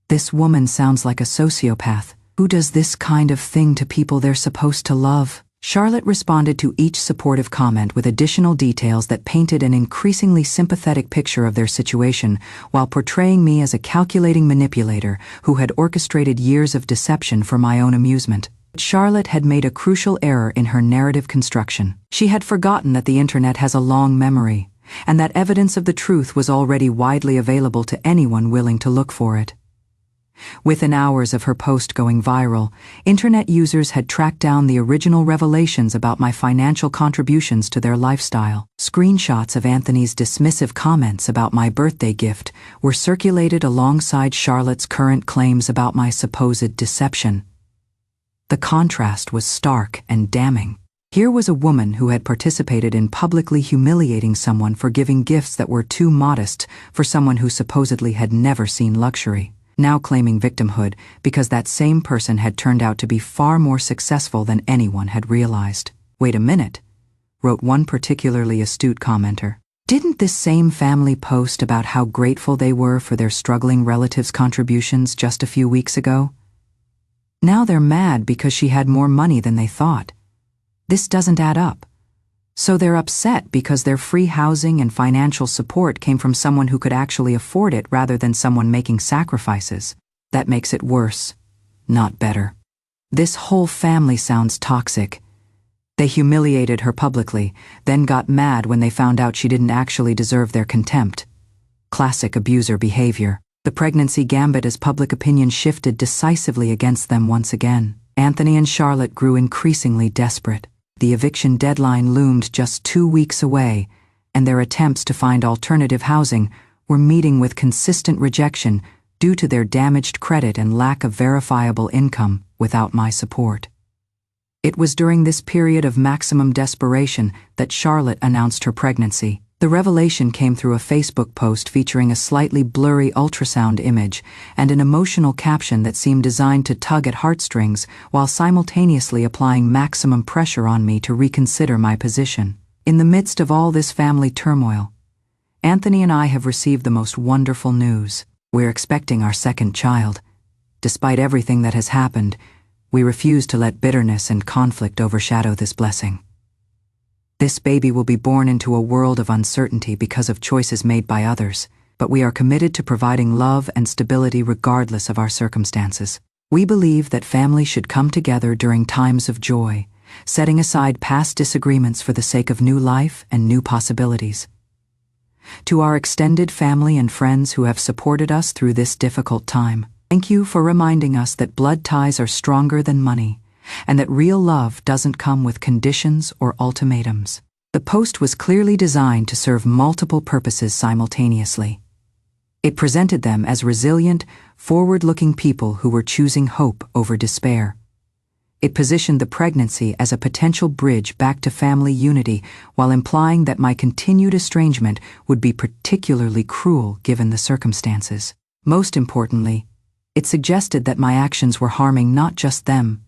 This woman sounds like a sociopath. Who does this kind of thing to people they're supposed to love? Charlotte responded to each supportive comment with additional details that painted an increasingly sympathetic picture of their situation, while portraying me as a calculating manipulator who had orchestrated years of deception for my own amusement. Charlotte had made a crucial error in her narrative construction. She had forgotten that the internet has a long memory, and that evidence of the truth was already widely available to anyone willing to look for it. Within hours of her post going viral, internet users had tracked down the original revelations about my financial contributions to their lifestyle. Screenshots of Anthony's dismissive comments about my birthday gift were circulated alongside Charlotte's current claims about my supposed deception. The contrast was stark and damning. Here was a woman who had participated in publicly humiliating someone for giving gifts that were too modest for someone who supposedly had never seen luxury, now claiming victimhood because that same person had turned out to be far more successful than anyone had realized. "Wait a minute," wrote one particularly astute commenter. "Didn't this same family post about how grateful they were for their struggling relatives' contributions just a few weeks ago? Now they're mad because she had more money than they thought. This doesn't add up. So they're upset because their free housing and financial support came from someone who could actually afford it rather than someone making sacrifices. That makes it worse, not better. This whole family sounds toxic. They humiliated her publicly, then got mad when they found out she didn't actually deserve their contempt. Classic abuser behavior. The pregnancy gambit as public opinion shifted decisively against them once again. Anthony and Charlotte grew increasingly desperate. The eviction deadline loomed just 2 weeks away, and their attempts to find alternative housing were meeting with consistent rejection due to their damaged credit and lack of verifiable income without my support. It was during this period of maximum desperation that Charlotte announced her pregnancy. The revelation came through a Facebook post featuring a slightly blurry ultrasound image and an emotional caption that seemed designed to tug at heartstrings while simultaneously applying maximum pressure on me to reconsider my position. In the midst of all this family turmoil, Anthony and I have received the most wonderful news. We're expecting our second child. Despite everything that has happened, we refuse to let bitterness and conflict overshadow this blessing. This baby will be born into a world of uncertainty because of choices made by others, but we are committed to providing love and stability regardless of our circumstances. We believe that families should come together during times of joy, setting aside past disagreements for the sake of new life and new possibilities. To our extended family and friends who have supported us through this difficult time, thank you for reminding us that blood ties are stronger than money, and that real love doesn't come with conditions or ultimatums. The post was clearly designed to serve multiple purposes simultaneously. It presented them as resilient, forward-looking people who were choosing hope over despair. It positioned the pregnancy as a potential bridge back to family unity while implying that my continued estrangement would be particularly cruel given the circumstances. Most importantly, it suggested that my actions were harming not just them,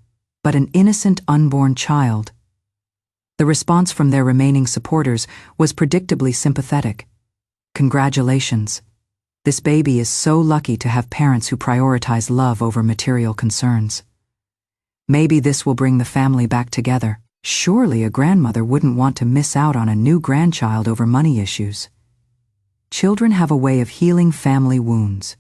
but an innocent unborn child. The response from their remaining supporters was predictably sympathetic. "Congratulations. This baby is so lucky to have parents who prioritize love over material concerns. Maybe this will bring the family back together. Surely a grandmother wouldn't want to miss out on a new grandchild over money issues. Children have a way of healing family wounds.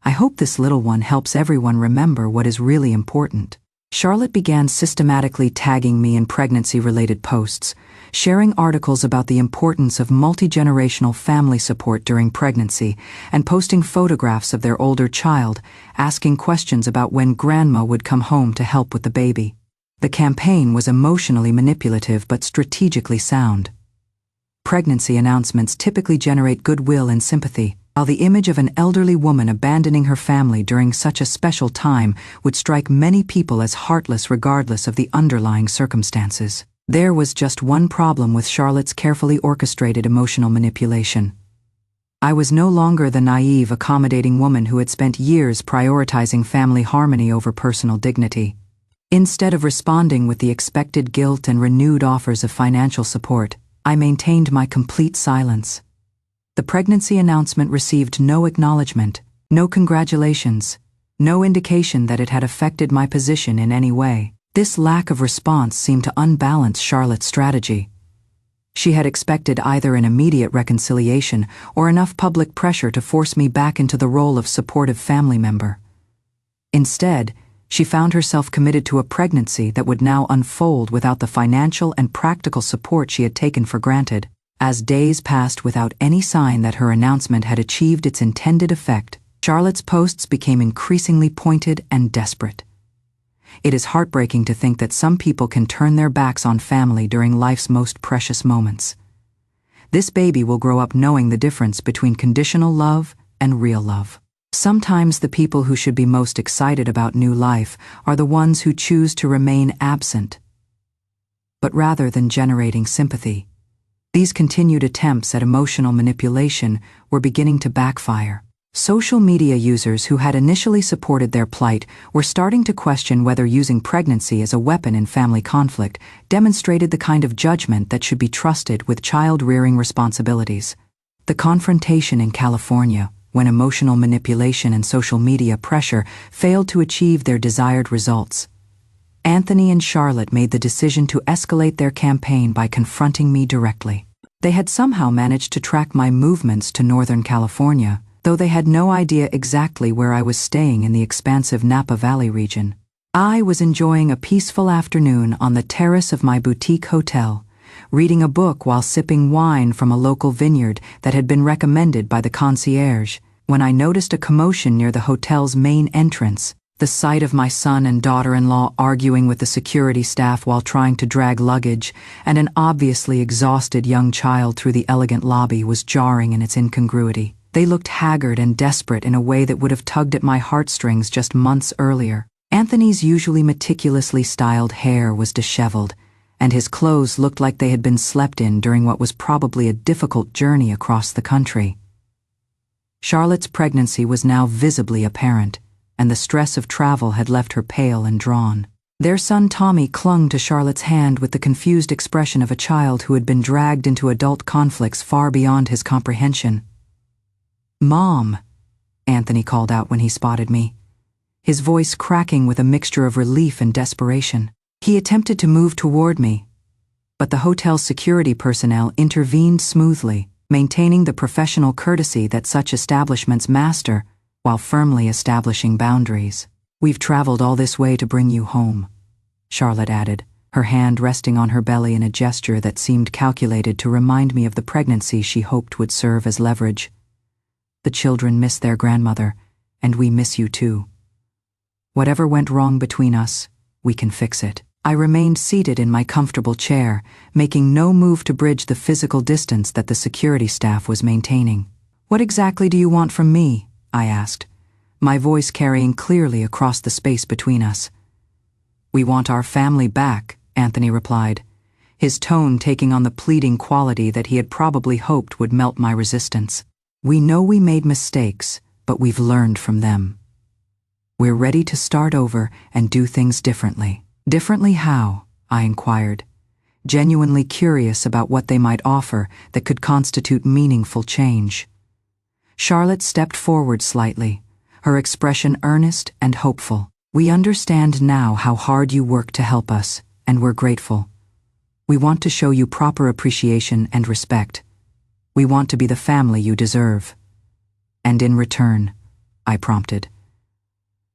I hope this little one helps everyone remember what is really important." Charlotte began systematically tagging me in pregnancy-related posts, sharing articles about the importance of multi-generational family support during pregnancy, and posting photographs of their older child, asking questions about when grandma would come home to help with the baby. The campaign was emotionally manipulative but strategically sound. Pregnancy announcements typically generate goodwill and sympathy, while the image of an elderly woman abandoning her family during such a special time would strike many people as heartless regardless of the underlying circumstances. There was just one problem with Charlotte's carefully orchestrated emotional manipulation. I was no longer the naive, accommodating woman who had spent years prioritizing family harmony over personal dignity. Instead of responding with the expected guilt and renewed offers of financial support, I maintained my complete silence. The pregnancy announcement received no acknowledgement, no congratulations, no indication that it had affected my position in any way. This lack of response seemed to unbalance Charlotte's strategy. She had expected either an immediate reconciliation or enough public pressure to force me back into the role of supportive family member. Instead, she found herself committed to a pregnancy that would now unfold without the financial and practical support she had taken for granted. As days passed without any sign that her announcement had achieved its intended effect, Charlotte's posts became increasingly pointed and desperate. It is heartbreaking to think that some people can turn their backs on family during life's most precious moments. This baby will grow up knowing the difference between conditional love and real love. Sometimes the people who should be most excited about new life are the ones who choose to remain absent. But rather than generating sympathy, these continued attempts at emotional manipulation were beginning to backfire. Social media users who had initially supported their plight were starting to question whether using pregnancy as a weapon in family conflict demonstrated the kind of judgment that should be trusted with child-rearing responsibilities. The confrontation in California, when emotional manipulation and social media pressure failed to achieve their desired results. Anthony and Charlotte made the decision to escalate their campaign by confronting me directly. They had somehow managed to track my movements to Northern California, though they had no idea exactly where I was staying in the expansive Napa Valley region. I was enjoying a peaceful afternoon on the terrace of my boutique hotel, reading a book while sipping wine from a local vineyard that had been recommended by the concierge, when I noticed a commotion near the hotel's main entrance. The sight of my son and daughter-in-law arguing with the security staff while trying to drag luggage, and an obviously exhausted young child through the elegant lobby was jarring in its incongruity. They looked haggard and desperate in a way that would have tugged at my heartstrings just months earlier. Anthony's usually meticulously styled hair was disheveled, and his clothes looked like they had been slept in during what was probably a difficult journey across the country. Charlotte's pregnancy was now visibly apparent, and the stress of travel had left her pale and drawn. Their son Tommy clung to Charlotte's hand with the confused expression of a child who had been dragged into adult conflicts far beyond his comprehension. "Mom," Anthony called out when he spotted me, his voice cracking with a mixture of relief and desperation. He attempted to move toward me, but the hotel's security personnel intervened smoothly, maintaining the professional courtesy that such establishments master while firmly establishing boundaries. "We've traveled all this way to bring you home," Charlotte added, her hand resting on her belly in a gesture that seemed calculated to remind me of the pregnancy she hoped would serve as leverage. "The children miss their grandmother, and we miss you too. Whatever went wrong between us, we can fix it." I remained seated in my comfortable chair, making no move to bridge the physical distance that the security staff was maintaining. "What exactly do you want from me?" I asked, my voice carrying clearly across the space between us. "We want our family back," Anthony replied, his tone taking on the pleading quality that he had probably hoped would melt my resistance. "We know we made mistakes, but we've learned from them. We're ready to start over and do things differently." "Differently how?" I inquired, genuinely curious about what they might offer that could constitute meaningful change. Charlotte stepped forward slightly, her expression earnest and hopeful. "We understand now how hard you work to help us, and we're grateful. We want to show you proper appreciation and respect. We want to be the family you deserve. And in return," I prompted.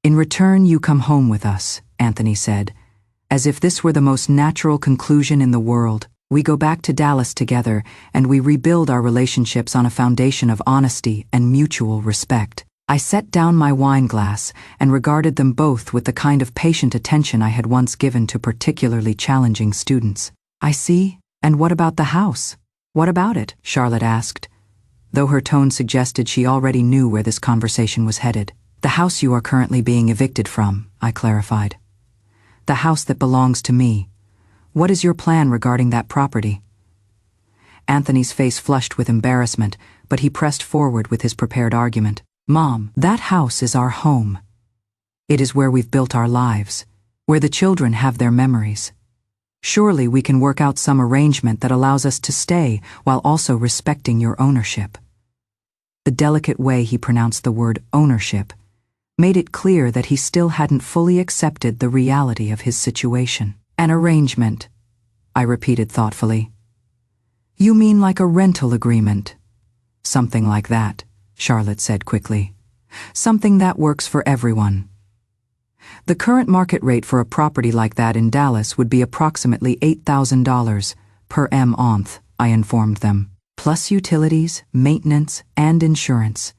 "In return, you come home with us," Anthony said, as if this were the most natural conclusion in the world. "We go back to Dallas together, and we rebuild our relationships on a foundation of honesty and mutual respect." I set down my wine glass and regarded them both with the kind of patient attention I had once given to particularly challenging students. "I see. And what about the house? What about it?" Charlotte asked, though her tone suggested she already knew where this conversation was headed. "The house you are currently being evicted from," I clarified. "The house that belongs to me. What is your plan regarding that property?" Anthony's face flushed with embarrassment, but he pressed forward with his prepared argument. "Mom, that house is our home. It is where we've built our lives, where the children have their memories. Surely we can work out some arrangement that allows us to stay while also respecting your ownership." The delicate way he pronounced the word ownership made it clear that he still hadn't fully accepted the reality of his situation. "An arrangement," I repeated thoughtfully. "You mean like a rental agreement?" "Something like that," Charlotte said quickly. "Something that works for everyone. The current market rate for a property like that in Dallas would be approximately $8,000 per month, I informed them, plus utilities, maintenance, and insurance.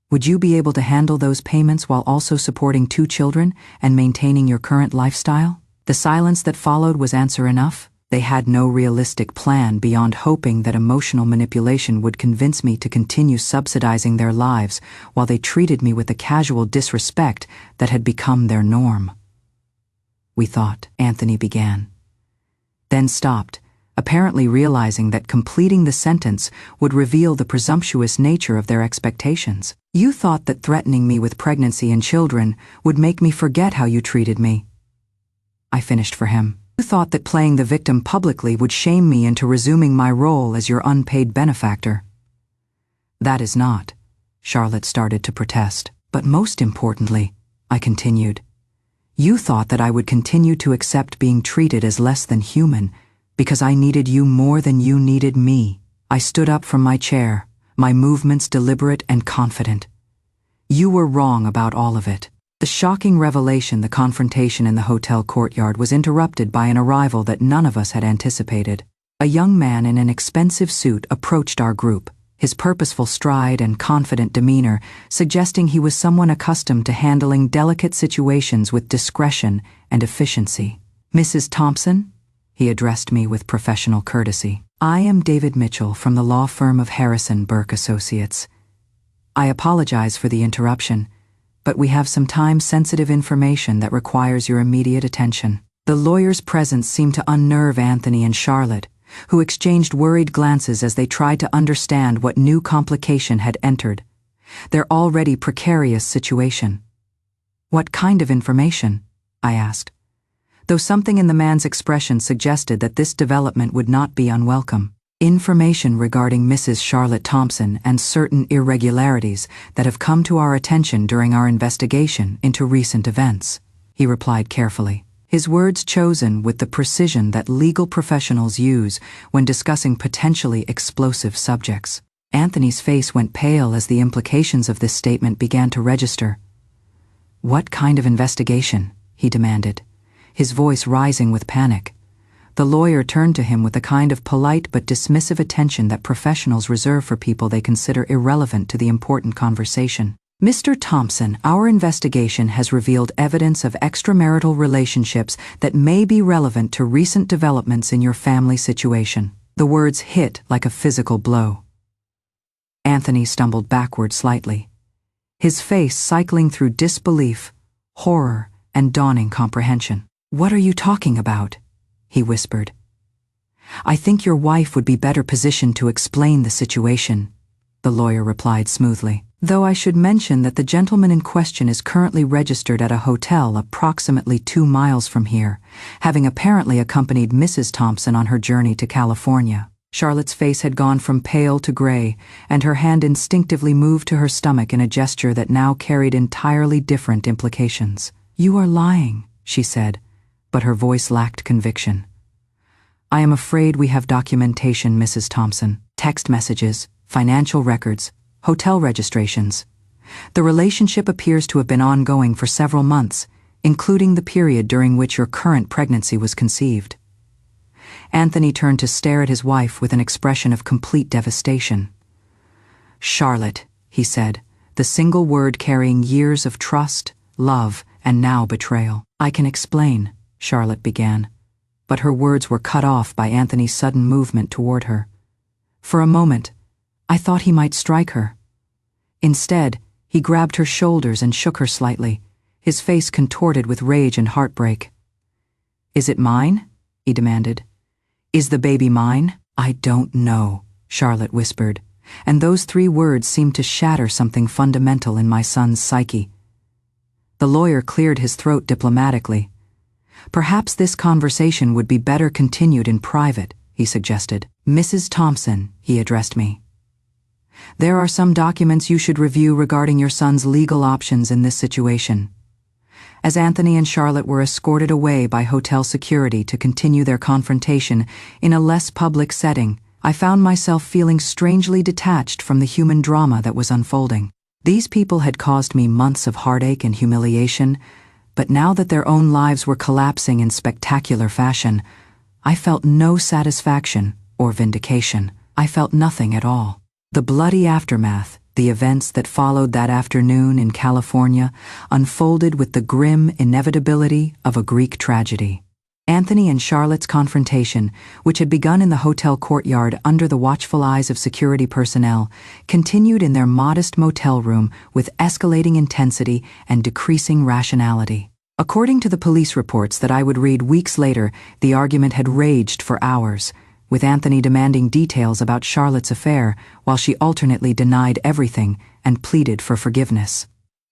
Would you be able to handle those payments while also supporting 2 children and maintaining your current lifestyle? The silence that followed was answer enough. They had no realistic plan beyond hoping that emotional manipulation would convince me to continue subsidizing their lives while they treated me with the casual disrespect that had become their norm. We thought, Anthony began, then stopped, apparently realizing that completing the sentence would reveal the presumptuous nature of their expectations. You thought that threatening me with pregnancy and children would make me forget how you treated me. I finished for him. You thought that playing the victim publicly would shame me into resuming my role as your unpaid benefactor. That is not, Charlotte started to protest. But most importantly, I continued, you thought that I would continue to accept being treated as less than human because I needed you more than you needed me. I stood up from my chair, my movements deliberate and confident. You were wrong about all of it. The shocking revelation, the confrontation in the hotel courtyard, was interrupted by an arrival that none of us had anticipated. A young man in an expensive suit approached our group, his purposeful stride and confident demeanor suggesting he was someone accustomed to handling delicate situations with discretion and efficiency. Mrs. Thompson? He addressed me with professional courtesy. I am David Mitchell from the law firm of Harrison Burke Associates. I apologize for the interruption, but we have some time-sensitive information that requires your immediate attention. The lawyer's presence seemed to unnerve Anthony and Charlotte, who exchanged worried glances as they tried to understand what new complication had entered their already precarious situation. What kind of information? I asked, though something in the man's expression suggested that this development would not be unwelcome. Information regarding Mrs. Charlotte Thompson and certain irregularities that have come to our attention during our investigation into recent events, he replied carefully, his words chosen with the precision that legal professionals use when discussing potentially explosive subjects. Anthony's face went pale as the implications of this statement began to register. What kind of investigation? He demanded, his voice rising with panic. The lawyer turned to him with a kind of polite but dismissive attention that professionals reserve for people they consider irrelevant to the important conversation. Mr. Thompson, our investigation has revealed evidence of extramarital relationships that may be relevant to recent developments in your family situation. The words hit like a physical blow. Anthony stumbled backward slightly, his face cycling through disbelief, horror, and dawning comprehension. What are you talking about? He whispered. I think your wife would be better positioned to explain the situation, the lawyer replied smoothly, though I should mention that the gentleman in question is currently registered at a hotel approximately 2 miles from here, having apparently accompanied Mrs. Thompson on her journey to California. Charlotte's face had gone from pale to gray, and her hand instinctively moved to her stomach in a gesture that now carried entirely different implications. You are lying, she said, but her voice lacked conviction. I am afraid we have documentation, Mrs. Thompson. Text messages, financial records, hotel registrations. The relationship appears to have been ongoing for several months, including the period during which your current pregnancy was conceived. Anthony turned to stare at his wife with an expression of complete devastation. Charlotte, he said, the single word carrying years of trust, love, and now betrayal. I can explain, Charlotte began, but her words were cut off by Anthony's sudden movement toward her. For a moment, I thought he might strike her. Instead, he grabbed her shoulders and shook her slightly, his face contorted with rage and heartbreak. Is it mine? He demanded. Is the baby mine? I don't know, Charlotte whispered, and those 3 words seemed to shatter something fundamental in my son's psyche. The lawyer cleared his throat diplomatically. Perhaps this conversation would be better continued in private, he suggested. Mrs. Thompson, he addressed me. There are some documents you should review regarding your son's legal options in this situation. As Anthony and Charlotte were escorted away by hotel security to continue their confrontation in a less public setting, I found myself feeling strangely detached from the human drama that was unfolding. These people had caused me months of heartache and humiliation, but now that their own lives were collapsing in spectacular fashion, I felt no satisfaction or vindication. I felt nothing at all. The bloody aftermath, The events that followed that afternoon in California unfolded with the grim inevitability of a Greek tragedy. Anthony and Charlotte's confrontation, which had begun in the hotel courtyard under the watchful eyes of security personnel, continued in their modest motel room with escalating intensity and decreasing rationality. According to the police reports that I would read weeks later, the argument had raged for hours, with Anthony demanding details about Charlotte's affair while she alternately denied everything and pleaded for forgiveness.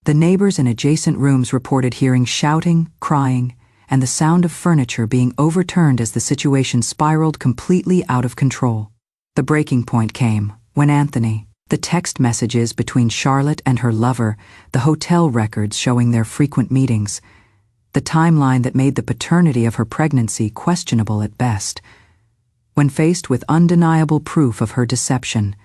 The neighbors in adjacent rooms reported hearing shouting, crying, and the sound of furniture being overturned as the situation spiraled completely out of control. The breaking point came when Anthony, the text messages between Charlotte and her lover, the hotel records showing their frequent meetings, the timeline that made the paternity of her pregnancy questionable at best. When faced with undeniable proof of her deception,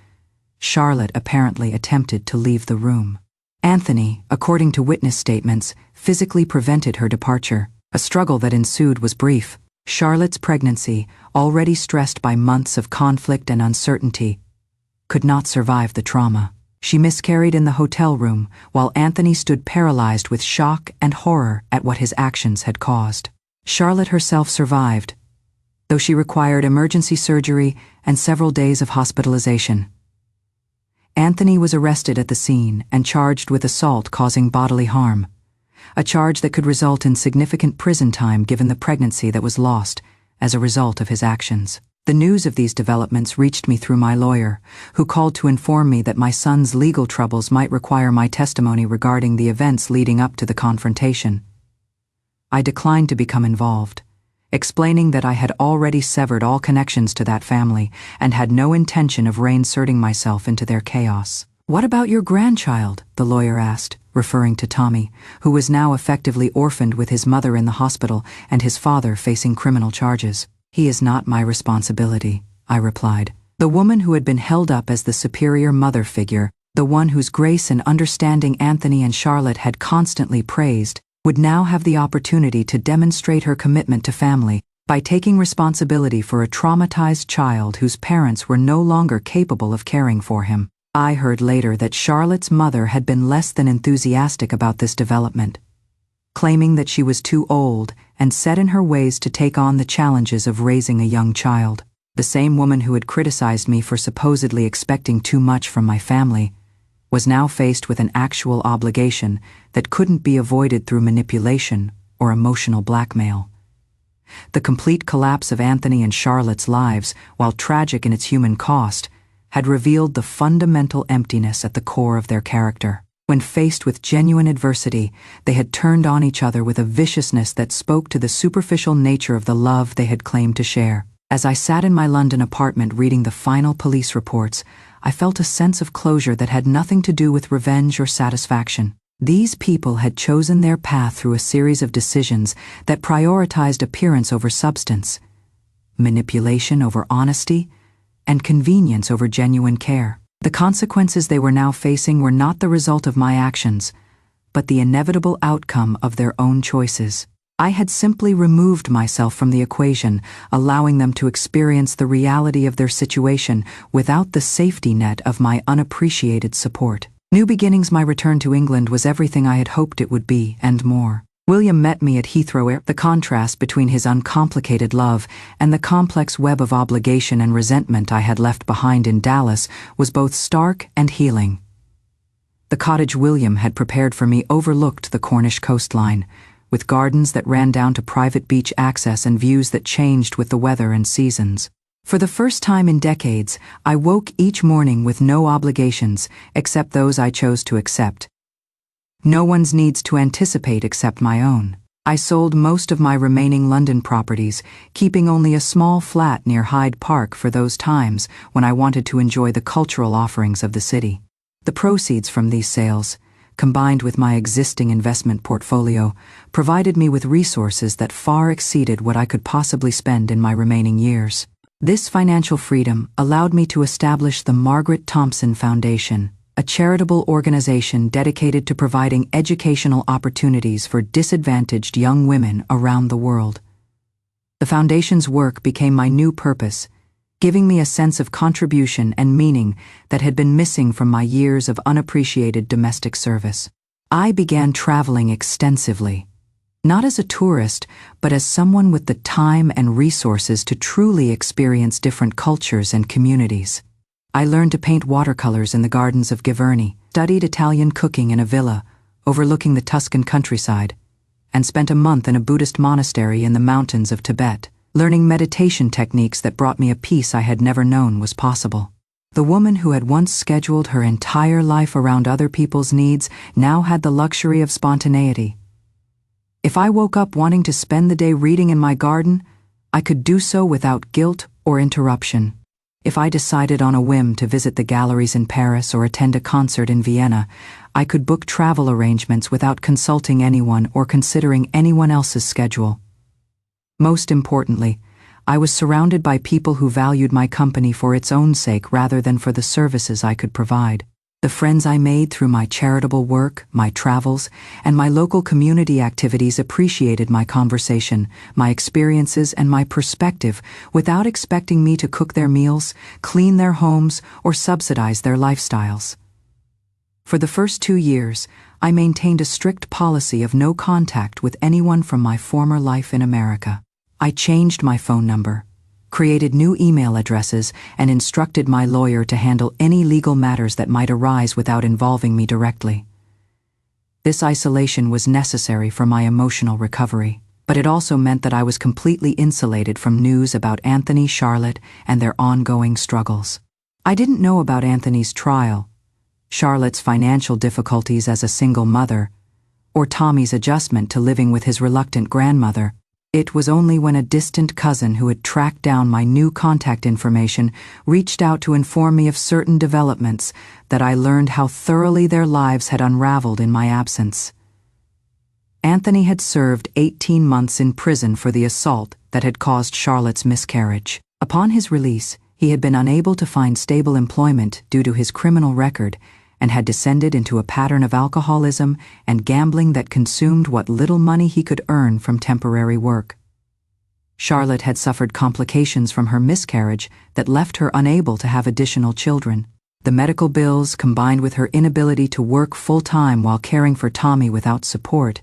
Charlotte apparently attempted to leave the room. Anthony, according to witness statements, physically prevented her departure. A struggle that ensued was brief. Charlotte's pregnancy, already stressed by months of conflict and uncertainty, could not survive the trauma. She miscarried in the hotel room, while Anthony stood paralyzed with shock and horror at what his actions had caused. Charlotte herself survived, though she required emergency surgery and several days of hospitalization. Anthony was arrested at the scene and charged with assault causing bodily harm, a charge that could result in significant prison time given the pregnancy that was lost as a result of his actions. The news of these developments reached me through my lawyer, who called to inform me that my son's legal troubles might require my testimony regarding the events leading up to the confrontation. I declined to become involved, explaining that I had already severed all connections to that family and had no intention of reinserting myself into their chaos. "What about your grandchild?" the lawyer asked, referring to Tommy, who was now effectively orphaned with his mother in the hospital and his father facing criminal charges. "He is not my responsibility," I replied. The woman who had been held up as the superior mother figure, the one whose grace and understanding Anthony and Charlotte had constantly praised, would now have the opportunity to demonstrate her commitment to family by taking responsibility for a traumatized child whose parents were no longer capable of caring for him. I heard later that Charlotte's mother had been less than enthusiastic about this development, claiming that she was too old and set in her ways to take on the challenges of raising a young child. The same woman who had criticized me for supposedly expecting too much from my family was now faced with an actual obligation that couldn't be avoided through manipulation or emotional blackmail. The complete collapse of Anthony and Charlotte's lives, while tragic in its human cost, had revealed the fundamental emptiness at the core of their character. When faced with genuine adversity, they had turned on each other with a viciousness that spoke to the superficial nature of the love they had claimed to share. As I sat in my London apartment reading the final police reports, I felt a sense of closure that had nothing to do with revenge or satisfaction. These people had chosen their path through a series of decisions that prioritized appearance over substance, manipulation over honesty, and convenience over genuine care. The consequences they were now facing were not the result of my actions, but the inevitable outcome of their own choices. I had simply removed myself from the equation, allowing them to experience the reality of their situation without the safety net of my unappreciated support. New Beginnings, my return to England, was everything I had hoped it would be, and more. William met me at Heathrow Airport. The contrast between his uncomplicated love and the complex web of obligation and resentment I had left behind in Dallas was both stark and healing. The cottage William had prepared for me overlooked the Cornish coastline, with gardens that ran down to private beach access and views that changed with the weather and seasons. For the first time in decades, I woke each morning with no obligations except those I chose to accept. No one's needs to anticipate except my own. I sold most of my remaining London properties, keeping only a small flat near Hyde Park for those times when I wanted to enjoy the cultural offerings of the city. The proceeds from these sales, combined with my existing investment portfolio, provided me with resources that far exceeded what I could possibly spend in my remaining years. This financial freedom allowed me to establish the Margaret Thompson Foundation, a charitable organization dedicated to providing educational opportunities for disadvantaged young women around the world. The foundation's work became my new purpose, giving me a sense of contribution and meaning that had been missing from my years of unappreciated domestic service. I began traveling extensively, not as a tourist, but as someone with the time and resources to truly experience different cultures and communities. I learned to paint watercolors in the gardens of Giverny, studied Italian cooking in a villa overlooking the Tuscan countryside, and spent a month in a Buddhist monastery in the mountains of Tibet, learning meditation techniques that brought me a peace I had never known was possible. The woman who had once scheduled her entire life around other people's needs now had the luxury of spontaneity. If I woke up wanting to spend the day reading in my garden, I could do so without guilt or interruption. If I decided on a whim to visit the galleries in Paris or attend a concert in Vienna, I could book travel arrangements without consulting anyone or considering anyone else's schedule. Most importantly, I was surrounded by people who valued my company for its own sake rather than for the services I could provide. The friends I made through my charitable work, my travels, and my local community activities appreciated my conversation, my experiences, and my perspective without expecting me to cook their meals, clean their homes, or subsidize their lifestyles. For the first 2 years, I maintained a strict policy of no contact with anyone from my former life in America. I changed my phone number, created new email addresses, and instructed my lawyer to handle any legal matters that might arise without involving me directly. This isolation was necessary for my emotional recovery, but it also meant that I was completely insulated from news about Anthony, Charlotte, and their ongoing struggles. I didn't know about Anthony's trial, Charlotte's financial difficulties as a single mother, or Tommy's adjustment to living with his reluctant grandmother. It was only when a distant cousin who had tracked down my new contact information reached out to inform me of certain developments that I learned how thoroughly their lives had unraveled in my absence. Anthony had served 18 months in prison for the assault that had caused Charlotte's miscarriage. Upon his release, he had been unable to find stable employment due to his criminal record and had descended into a pattern of alcoholism and gambling that consumed what little money he could earn from temporary work. Charlotte had suffered complications from her miscarriage that left her unable to have additional children. The medical bills, combined with her inability to work full-time while caring for Tommy without support,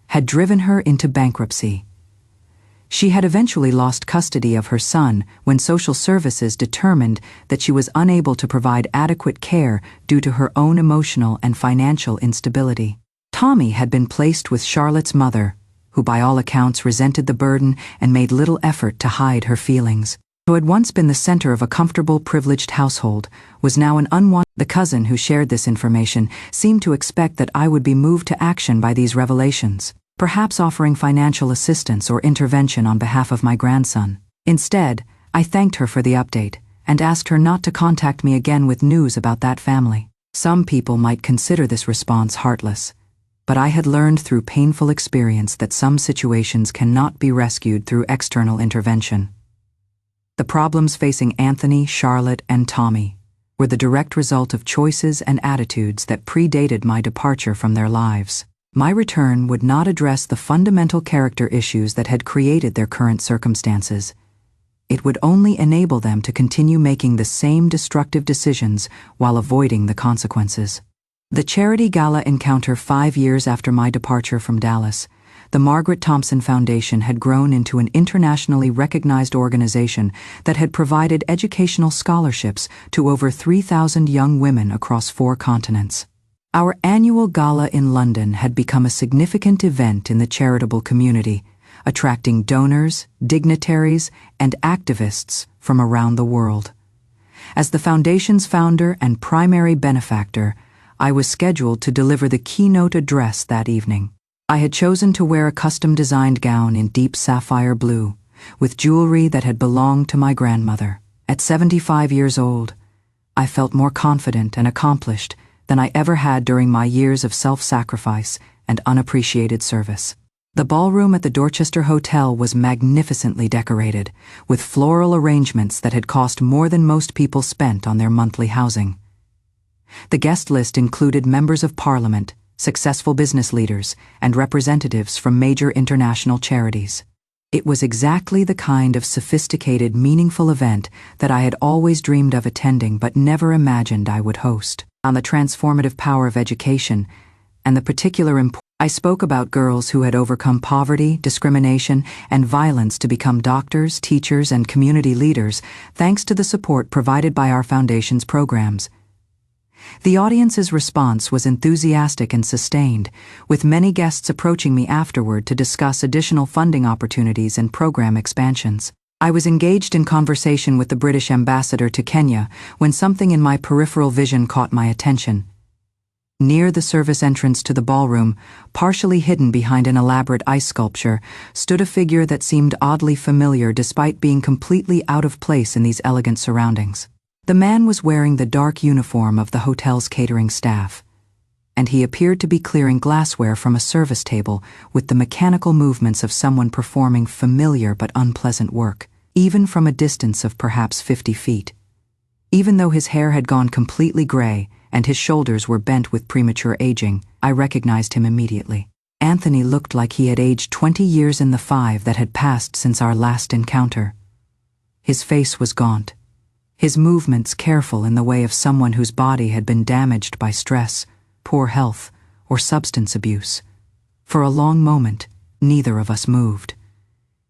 had driven her into bankruptcy. She had eventually lost custody of her son when social services determined that she was unable to provide adequate care due to her own emotional and financial instability. Tommy had been placed with Charlotte's mother, who by all accounts resented the burden and made little effort to hide her feelings. Who had once been the center of a comfortable, privileged household, was now an unwanted. The cousin who shared this information seemed to expect that I would be moved to action by these revelations, perhaps offering financial assistance or intervention on behalf of my grandson. Instead, I thanked her for the update and asked her not to contact me again with news about that family. Some people might consider this response heartless, but I had learned through painful experience that some situations cannot be rescued through external intervention. The problems facing Anthony, Charlotte, and Tommy were the direct result of choices and attitudes that predated my departure from their lives. My return would not address the fundamental character issues that had created their current circumstances. It would only enable them to continue making the same destructive decisions while avoiding the consequences. The charity gala encounter 5 years after my departure from Dallas, the Margaret Thompson Foundation had grown into an internationally recognized organization that had provided educational scholarships to over 3,000 young women across 4 continents. Our annual gala in London had become a significant event in the charitable community, attracting donors, dignitaries, and activists from around the world. As the foundation's founder and primary benefactor, I was scheduled to deliver the keynote address that evening. I had chosen to wear a custom-designed gown in deep sapphire blue, with jewelry that had belonged to my grandmother. At 75 years old, I felt more confident and accomplished than I ever had during my years of self-sacrifice and unappreciated service. The ballroom at the Dorchester Hotel was magnificently decorated, with floral arrangements that had cost more than most people spent on their monthly housing. The guest list included members of Parliament, successful business leaders, and representatives from major international charities. It was exactly the kind of sophisticated, meaningful event that I had always dreamed of attending but never imagined I would host. On the transformative power of education and the particular importance, I spoke about girls who had overcome poverty, discrimination, and violence to become doctors, teachers, and community leaders thanks to the support provided by our foundation's programs. The audience's response was enthusiastic and sustained, with many guests approaching me afterward to discuss additional funding opportunities and program expansions. I was engaged in conversation with the British ambassador to Kenya when something in my peripheral vision caught my attention. Near the service entrance to the ballroom, partially hidden behind an elaborate ice sculpture, stood a figure that seemed oddly familiar despite being completely out of place in these elegant surroundings. The man was wearing the dark uniform of the hotel's catering staff, and he appeared to be clearing glassware from a service table with the mechanical movements of someone performing familiar but unpleasant work, even from a distance of perhaps 50 feet. Even though his hair had gone completely gray and his shoulders were bent with premature aging, I recognized him immediately. Anthony looked like he had aged 20 years in the 5 that had passed since our last encounter. His face was gaunt, his movements careful in the way of someone whose body had been damaged by stress, poor health, or substance abuse. For a long moment, neither of us moved.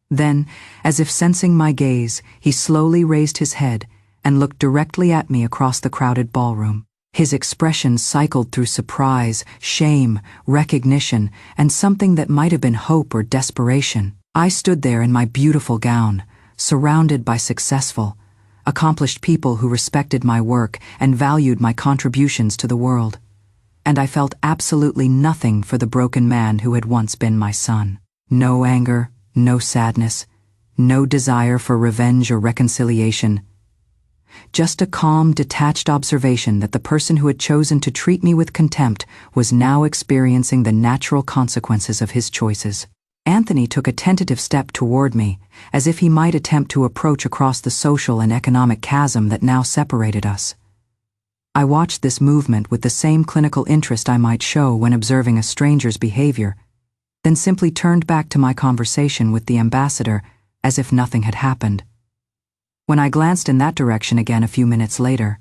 Then, as if sensing my gaze, he slowly raised his head and looked directly at me across the crowded ballroom. His expression cycled through surprise, shame, recognition, and something that might have been hope or desperation. I stood there in my beautiful gown, surrounded by successful, accomplished people who respected my work and valued my contributions to the world. And I felt absolutely nothing for the broken man who had once been my son. No anger, no sadness, no desire for revenge or reconciliation. Just a calm, detached observation that the person who had chosen to treat me with contempt was now experiencing the natural consequences of his choices. Anthony took a tentative step toward me, as if he might attempt to approach across the social and economic chasm that now separated us. I watched this movement with the same clinical interest I might show when observing a stranger's behavior, then simply turned back to my conversation with the ambassador as if nothing had happened. When I glanced in that direction again a few minutes later,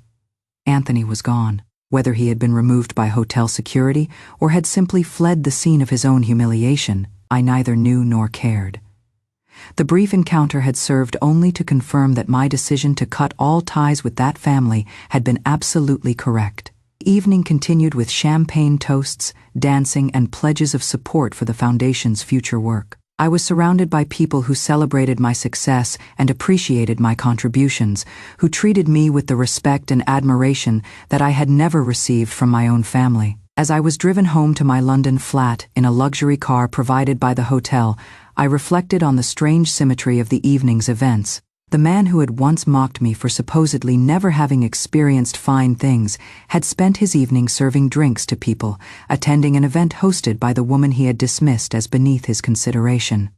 Anthony was gone. Whether he had been removed by hotel security or had simply fled the scene of his own humiliation, I neither knew nor cared. The brief encounter had served only to confirm that my decision to cut all ties with that family had been absolutely correct. The evening continued with champagne toasts, dancing, and pledges of support for the foundation's future work. I was surrounded by people who celebrated my success and appreciated my contributions, who treated me with the respect and admiration that I had never received from my own family. As I was driven home to my London flat in a luxury car provided by the hotel, I reflected on the strange symmetry of the evening's events. The man who had once mocked me for supposedly never having experienced fine things had spent his evening serving drinks to people, attending an event hosted by the woman he had dismissed as beneath his consideration.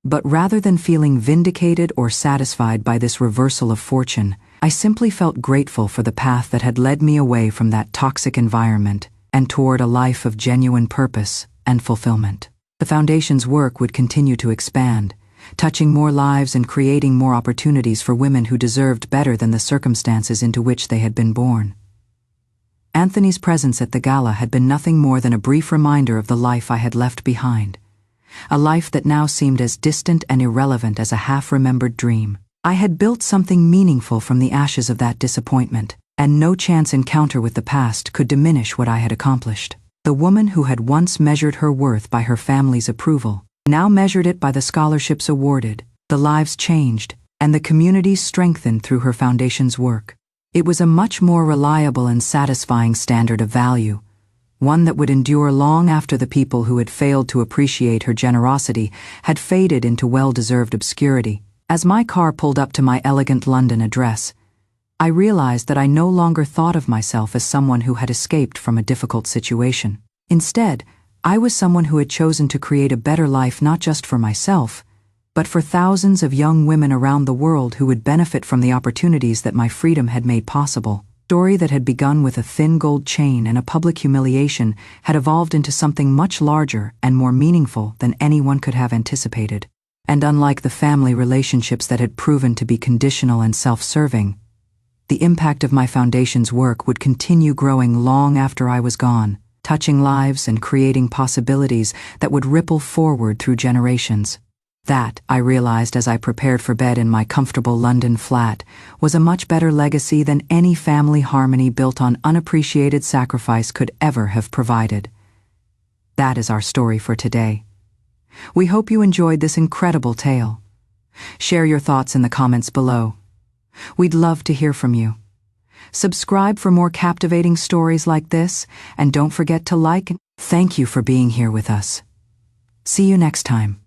But rather than feeling vindicated or satisfied by this reversal of fortune, I simply felt grateful for the path that had led me away from that toxic environment and toward a life of genuine purpose and fulfillment. The Foundation's work would continue to expand, touching more lives and creating more opportunities for women who deserved better than the circumstances into which they had been born. Anthony's presence at the gala had been nothing more than a brief reminder of the life I had left behind, a life that now seemed as distant and irrelevant as a half-remembered dream. I had built something meaningful from the ashes of that disappointment, and no chance encounter with the past could diminish what I had accomplished. The woman who had once measured her worth by her family's approval now measured it by the scholarships awarded, the lives changed, and the communities strengthened through her foundation's work. It was a much more reliable and satisfying standard of value, one that would endure long after the people who had failed to appreciate her generosity had faded into well-deserved obscurity. As my car pulled up to my elegant London address, I realized that I no longer thought of myself as someone who had escaped from a difficult situation. Instead, I was someone who had chosen to create a better life not just for myself, but for thousands of young women around the world who would benefit from the opportunities that my freedom had made possible. The story that had begun with a thin gold chain and a public humiliation had evolved into something much larger and more meaningful than anyone could have anticipated. And unlike the family relationships that had proven to be conditional and self-serving, the impact of my foundation's work would continue growing long after I was gone, touching lives and creating possibilities that would ripple forward through generations. That, I realized as I prepared for bed in my comfortable London flat, was a much better legacy than any family harmony built on unappreciated sacrifice could ever have provided. That is our story for today. We hope you enjoyed this incredible tale. Share your thoughts in the comments below. We'd love to hear from you. Subscribe for more captivating stories like this, and don't forget to like and thank you for being here with us. See you next time.